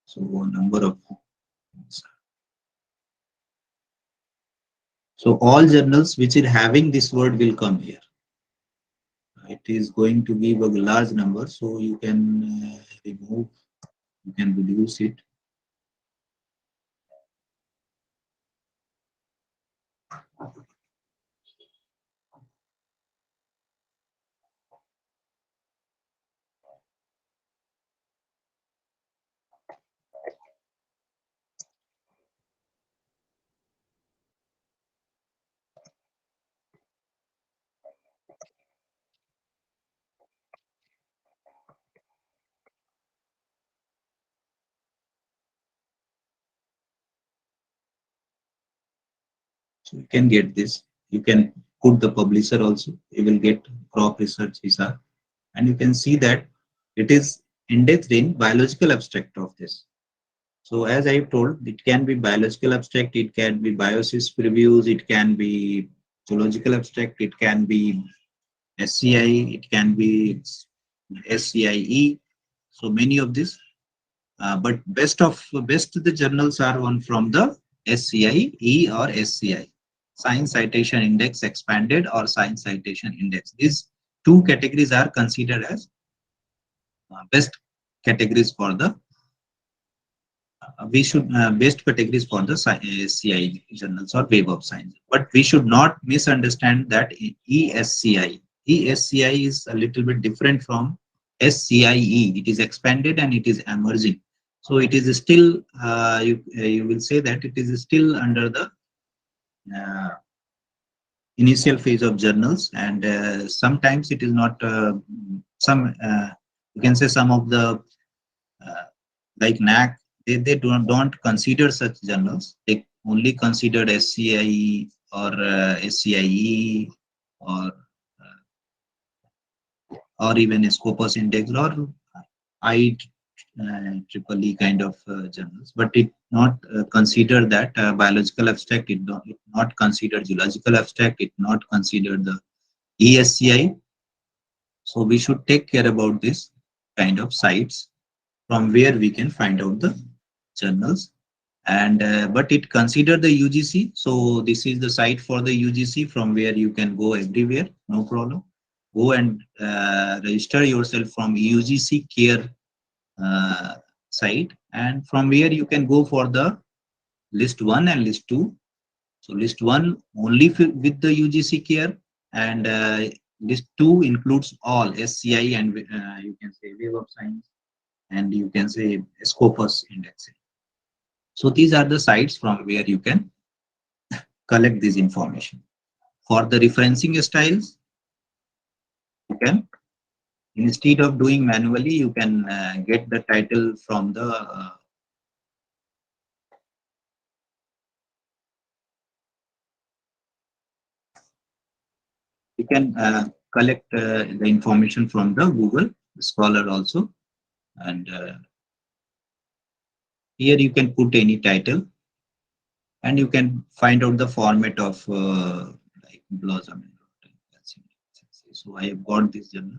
So a number of. So all journals which are having this word will come here. It is going to give a large number, so you can remove, you can reduce it. So you can get this. You can put the publisher also. You will get crop research visa, and you can see that it is indexed in biological abstract of this. So as I told, it can be biological abstract, it can be biosis previews, it can be zoological abstract, it can be SCI, it can be SCIE. So many of this, but best the journals are one from the SCIE or SCI, Science Citation Index Expanded or Science Citation Index. These two categories are considered as best categories for the we should best categories for the CI journals or Web of Science. But we should not misunderstand that ESCI. ESCI is a little bit different from SCIE. It is expanded and it is emerging. So it is still, you will say that it is still under the uh, initial phase of journals, and sometimes it is not, you can say some of the uh, like NAC, they don't consider such journals. They only considered SCIE or SCIE or even Scopus Index or IEEE kind of journals, but it not consider that biological abstract. It not consider geological abstract. It not consider the ESCI. So we should take care about this kind of sites from where we can find out the journals. And but it consider the UGC. So this is the site for the UGC from where you can go everywhere, no problem. Go and register yourself from UGC care site, and from where you can go for the list 1 and list 2. So list 1 only with the UGC care, and list 2 includes all SCI and you can say Web of Science, and you can say Scopus indexing. So these are the sites from where you can collect this information. For the referencing styles, you can, instead of doing manually, you can get the title from the you can collect the information from the Google Scholar also, and here you can put any title, and you can find out the format of like Blossom. So I have got this journal.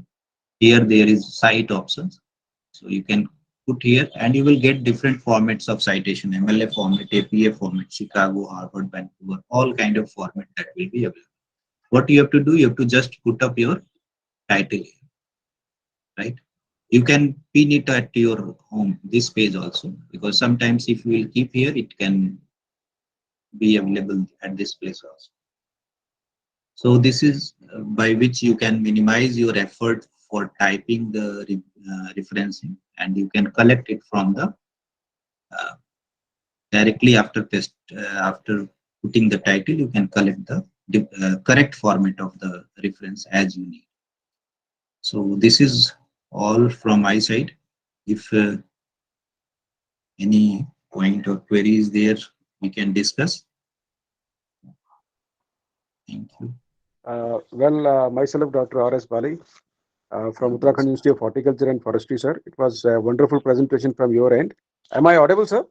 Here there is cite options. So you can put here and you will get different formats of citation, MLA format, APA format, Chicago, Harvard, Vancouver, all kind of format that will be available. What you have to do, you have to just put up your title here, right? You can pin it at your home, this page also, because sometimes if you will keep here, it can be available at this place also. So this is by which you can minimize your effort for typing the referencing, and you can collect it from the uh, directly after test after putting the title. You can collect the correct format of the reference as you need. So this is all from my side. If any point or query is there, we can discuss. Thank you. Myself, Dr. R.S. Bali, from Uttarakhand University of Horticulture and Forestry, sir. It was a wonderful presentation from your end. Am I audible, sir?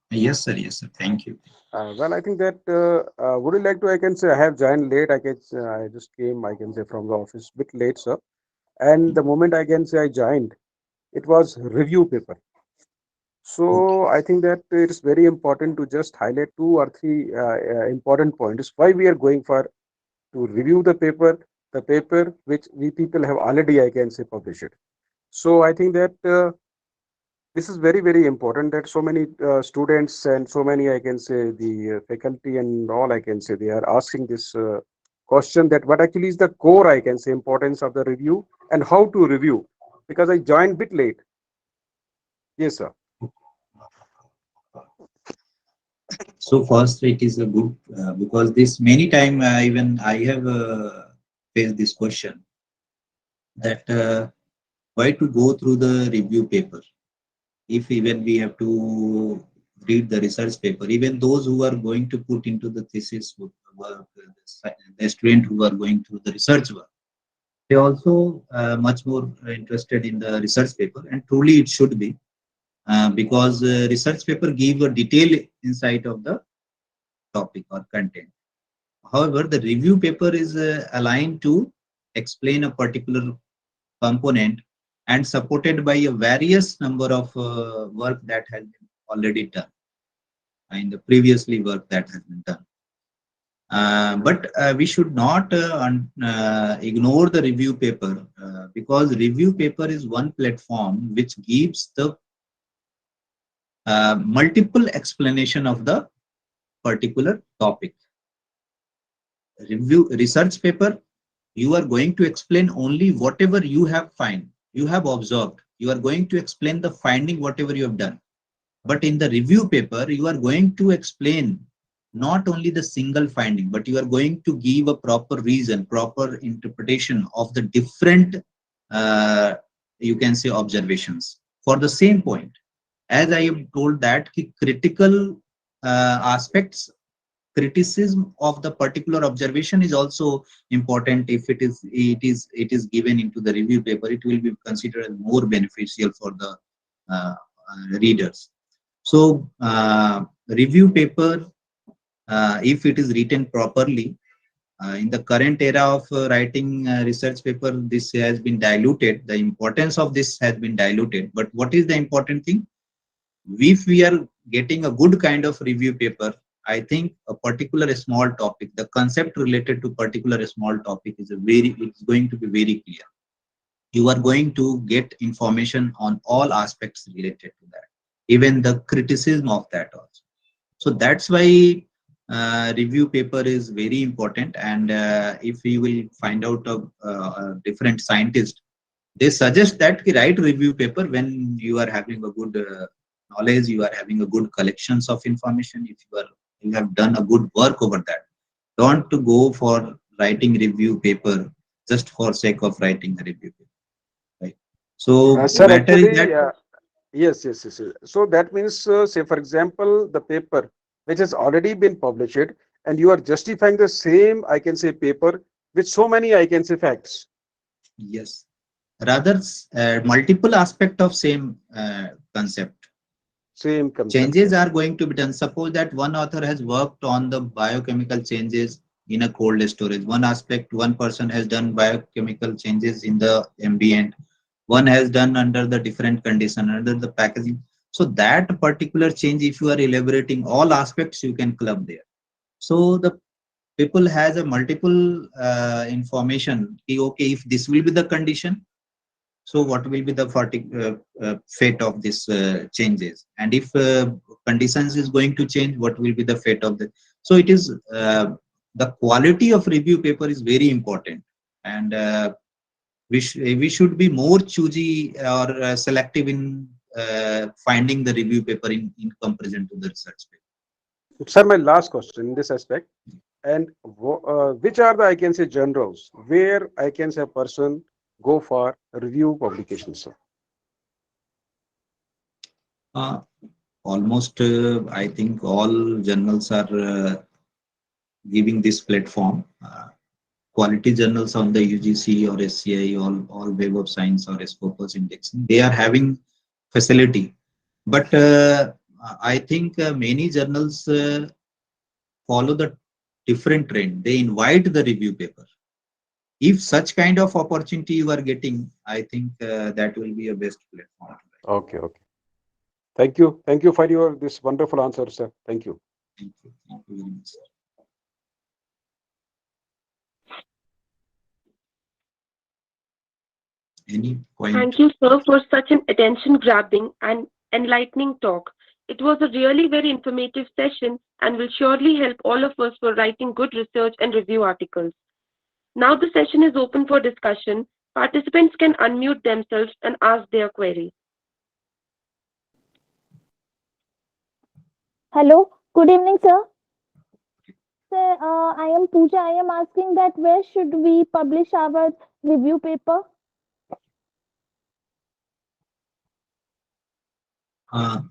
Yes, sir. Yes, sir. Thank you. I think that would you like to? I can say I have joined late. I just came. I can say from the office bit late, sir. And the moment I can say I joined, it was review paper. Okay. So I think that it is very important to just highlight two or three important points. Why we are going for to review the paper which we people have already, I can say, published. So I think that this is very, very important that so many students and so many, I can say, the faculty and all, I can say, they are asking this question that what actually is the core, I can say, importance of the review and how to review, because I joined bit late. Yes, sir. So first, it is a good because this many time even I have faced this question that why to go through the review paper if even we have to read the research paper. Even those who are going to put into the thesis work, the student who are going through the research work, they also much more interested in the research paper, and truly it should be because research paper give a detailed insight of the topic or content. However, the review paper is aligned to explain a particular component and supported by a various number of work that has been already done in the previously work that has been done. But we should not ignore the review paper because review paper is one platform which gives the multiple explanation of the particular topic. Review research paper, you are going to explain only whatever you have observed. You are going to explain the finding, whatever you have done. But in the review paper, you are going to explain not only the single finding, but you are going to give a proper reason, proper interpretation of the different, you can say, observations for the same point. As I have told that critical aspects, criticism of the particular observation is also important. If it is given into the review paper, it will be considered more beneficial for the readers. So review paper, if it is written properly, in the current era of writing research paper, this has been diluted. The importance of this has been diluted. But what is the important thing? If we are getting a good kind of review paper, I think a particular small topic, the concept related to particular small topic it's going to be very clear. You are going to get information on all aspects related to that, even the criticism of that also. So that's why review paper is very important. And if we will find out a different scientist, they suggest that ki write review paper when you are having a good knowledge, you are having a good collections of information. If you have done a good work over that, don't to go for writing review paper just for sake of writing a review paper, right? So Sir, matter is actually, that yes, yes, yes, yes. So that means, say, for example, the paper which has already been published, and you are justifying the same, I can say, paper with so many, I can say, facts. yes, rather multiple aspect of same concept. Same concept, Changes yes. are going to be done. Suppose that one author has worked on the biochemical changes in a cold storage. One aspect, one person has done biochemical changes in the ambient. One has done under the different condition, under the packaging. So that particular change, if you are elaborating all aspects, you can club there. So the people has a multiple information. Okay, if this will be the condition, So what will be the fate of this changes? And if conditions is going to change, what will be the fate of the? So it is the quality of review paper is very important, and we should be more choosy or selective in finding the review paper in comparison to the research paper. Sir, my last question in this aspect, and which are the I can say journals where I can say a person go for review publications, sir? Uh, Almost, I think all journals are giving this platform. Quality journals on the UGC or SCI, all Web of Science or Scopus indexing, they are having facility. But I think many journals follow the different trend. They invite the review paper. If such kind of opportunity you are getting, I think that will be a best platform. Okay, okay. Thank you for your this wonderful answer, sir. Thank you. Thank you very much. Any point? Thank you, sir, for such an attention grabbing and enlightening talk. It was a really very informative session and will surely help all of us for writing good research and review articles. Now the session is open for discussion. Participants can unmute themselves and ask their query. Hello, good evening, sir. Sir, I am Pooja. I am asking that where should we publish our review paper? Uh,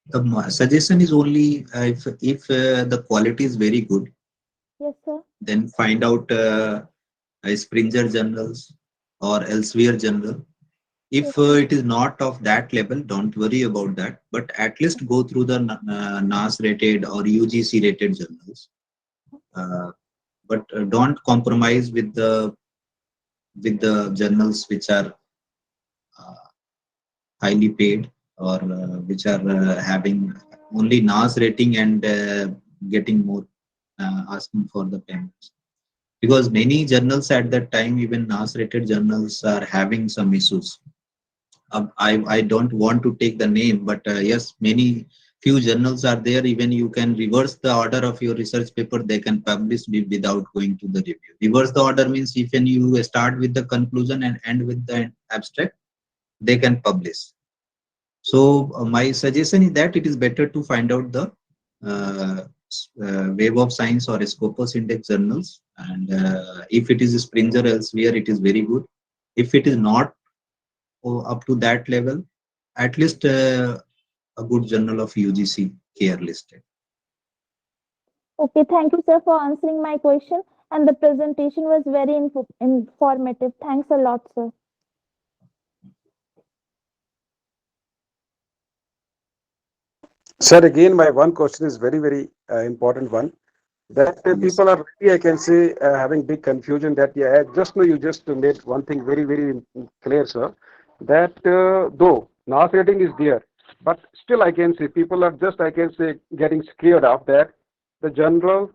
the suggestion is only if the quality is very good, Yes, sir. then find out Springer journals or elsewhere journal. If Yes, sir. it is not of that level, don't worry about that. But at least go through the NAS rated or UGC rated journals. But don't compromise with the journals which are uh, highly paid or which are having only NAS rating and getting more asking for the payments. Because many journals at that time, even NAS rated journals are having some issues. I don't want to take the name, but yes, many few journals are there. Even you can reverse the order of your research paper, they can publish without going to the review. Reverse the order means if you start with the conclusion and end with the abstract, they can publish. So my suggestion is that it is better to find out the Web of Science or Scopus Index journals, and if it is Springer elsewhere, it is very good. If it is not up to that level, at least a good journal of UGC care listed. Okay, thank you, sir, for answering my question. And the presentation was very informative. Thanks a lot, sir. Sir, again, my one question is very important one. That Yes. people are really, I can say, having big confusion that, yeah, just know you just made one thing very clear, sir. That though NAS rating is there, but still I can say people are just, I can say, getting scared of that. The general,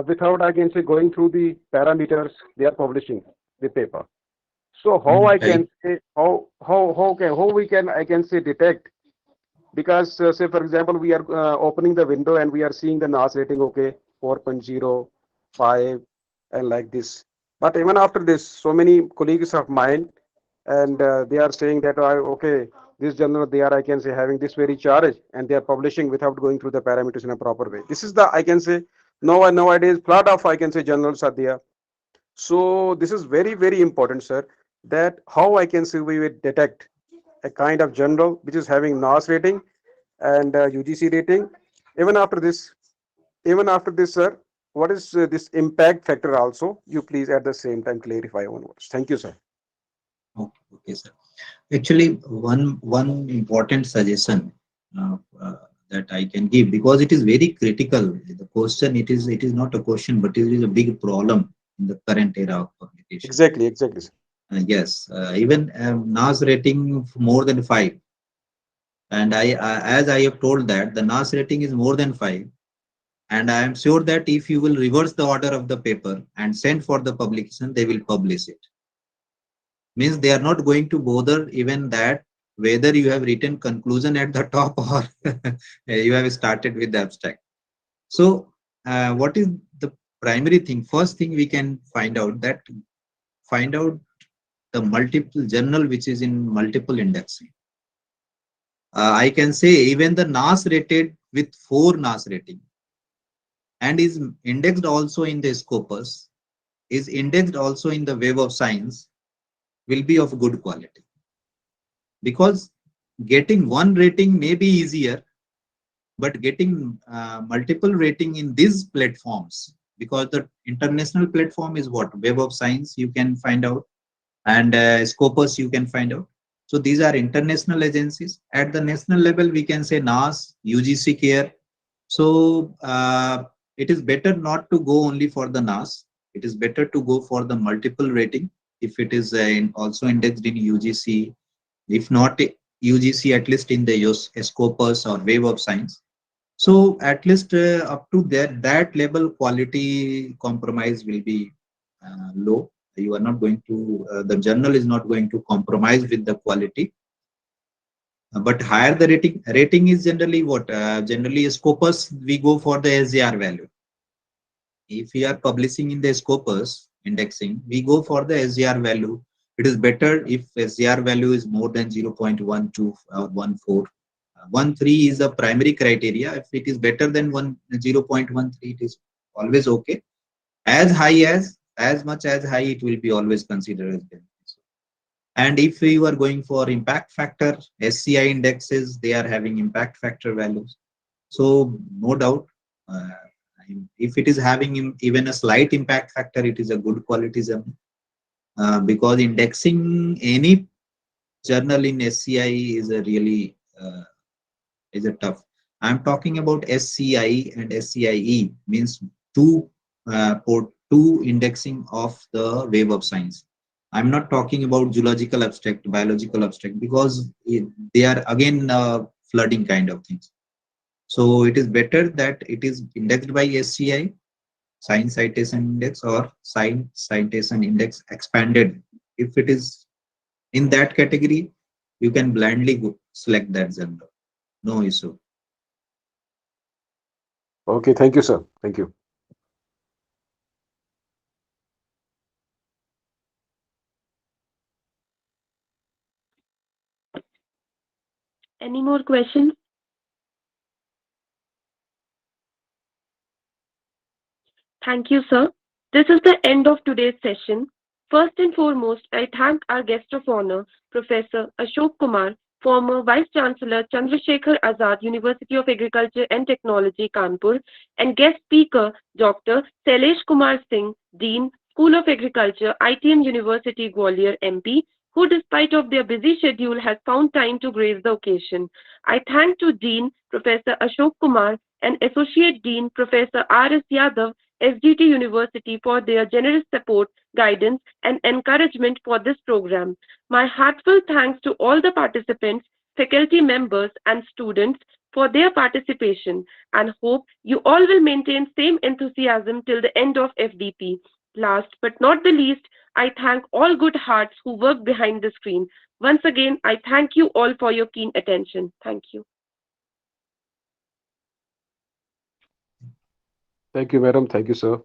without, I can say, going through the parameters, they are publishing the paper. So how I Right. can say, how we can, I can say, detect, because say for example we are opening the window and we are seeing the NAS rating, okay, 4.0, 5, and like this. But even after this, so many colleagues of mine, and they are saying that okay, this journal they are, I can say, having this very charge and they are publishing without going through the parameters in a proper way. This is the, I can say, nowadays lot of, I can say, journals are there. So this is very important, sir, that how I can say we will detect a kind of journal which is having NAS rating and UGC rating. Even after this, sir, what is this impact factor also? You please at the same time clarify on words. Thank you, sir. Okay, sir. Actually, one important suggestion that I can give, because it is very critical. The question, it is not a question, but it is a big problem in the current era of publication. Exactly, sir. Yes, even NAS rating more than 5, and as I have told that the NAS rating is more than 5, and I am sure that if you will reverse the order of the paper and send for the publication, they will publish it. Means they are not going to bother even that whether you have written conclusion at the top or you have started with the abstract. So what is the primary thing? First thing we can find out the multiple journal which is in multiple indexing. I can say even the NAS rated with 4 NAS rating and is indexed also in the Scopus, is indexed also in the Web of Science, will be of good quality. Because getting one rating may be easier, but getting multiple rating in these platforms, because the international platform is what? Web of Science, you can find out, and Scopus, you can find out. So these are international agencies. At the national level, we can say NAS, UGC CARE. So it is better not to go only for the NAS. It is better to go for the multiple rating if it is also indexed in UGC. If not UGC, at least in the Scopus or Web of Science. So at least up to that level, quality compromise will be low. You are not going to, the journal is not going to compromise with the quality. But higher the rating is generally what? Generally Scopus, we go for the SJR value. If we are publishing in the Scopus indexing, we go for the SJR value. It is better if SJR value is more than 0.12 or 14. 13 is the primary criteria. If it is better than 0.13, it is always okay. As much as high, it will be always considered as beneficial. And if you are going for impact factor, SCI indexes, they are having impact factor values. So no doubt, uh, if it is having even a slight impact factor, it is a good quality journal. Because indexing any journal in SCI is a really is a tough. I'm talking about SCI and SCIE, means two indexing of the Web of Science. I'm not talking about zoological abstract, biological abstract, because they are again flooding kind of things. So it is better that it is indexed by SCI, Science Citation Index, or Science Citation Index expanded. If it is in that category, you can blindly select that journal. No issue. Okay, thank you, sir. Thank you. Any more questions? Thank you, sir. This is the end of today's session. First and foremost, I thank our guest of honor, Professor Ashok Kumar, former Vice Chancellor Chandrasekhar Azad, University of Agriculture and Technology, Kanpur, and guest speaker, Dr. Sailesh Kumar Singh, Dean, School of Agriculture, ITM University, Gwalior, MP, who, despite of their busy schedule, has found time to grace the occasion. I thank to Dean, Professor Ashok Kumar, and Associate Dean, Professor R.S. Yadav, SDT University, for their generous support, guidance, and encouragement for this program. My heartfelt thanks to all the participants, faculty members, and students for their participation, and hope you all will maintain same enthusiasm till the end of FDP. Last but not the least, I thank all good hearts who work behind the screen. Once again, I thank you all for your keen attention. Thank you. Thank you, madam. Thank you, sir.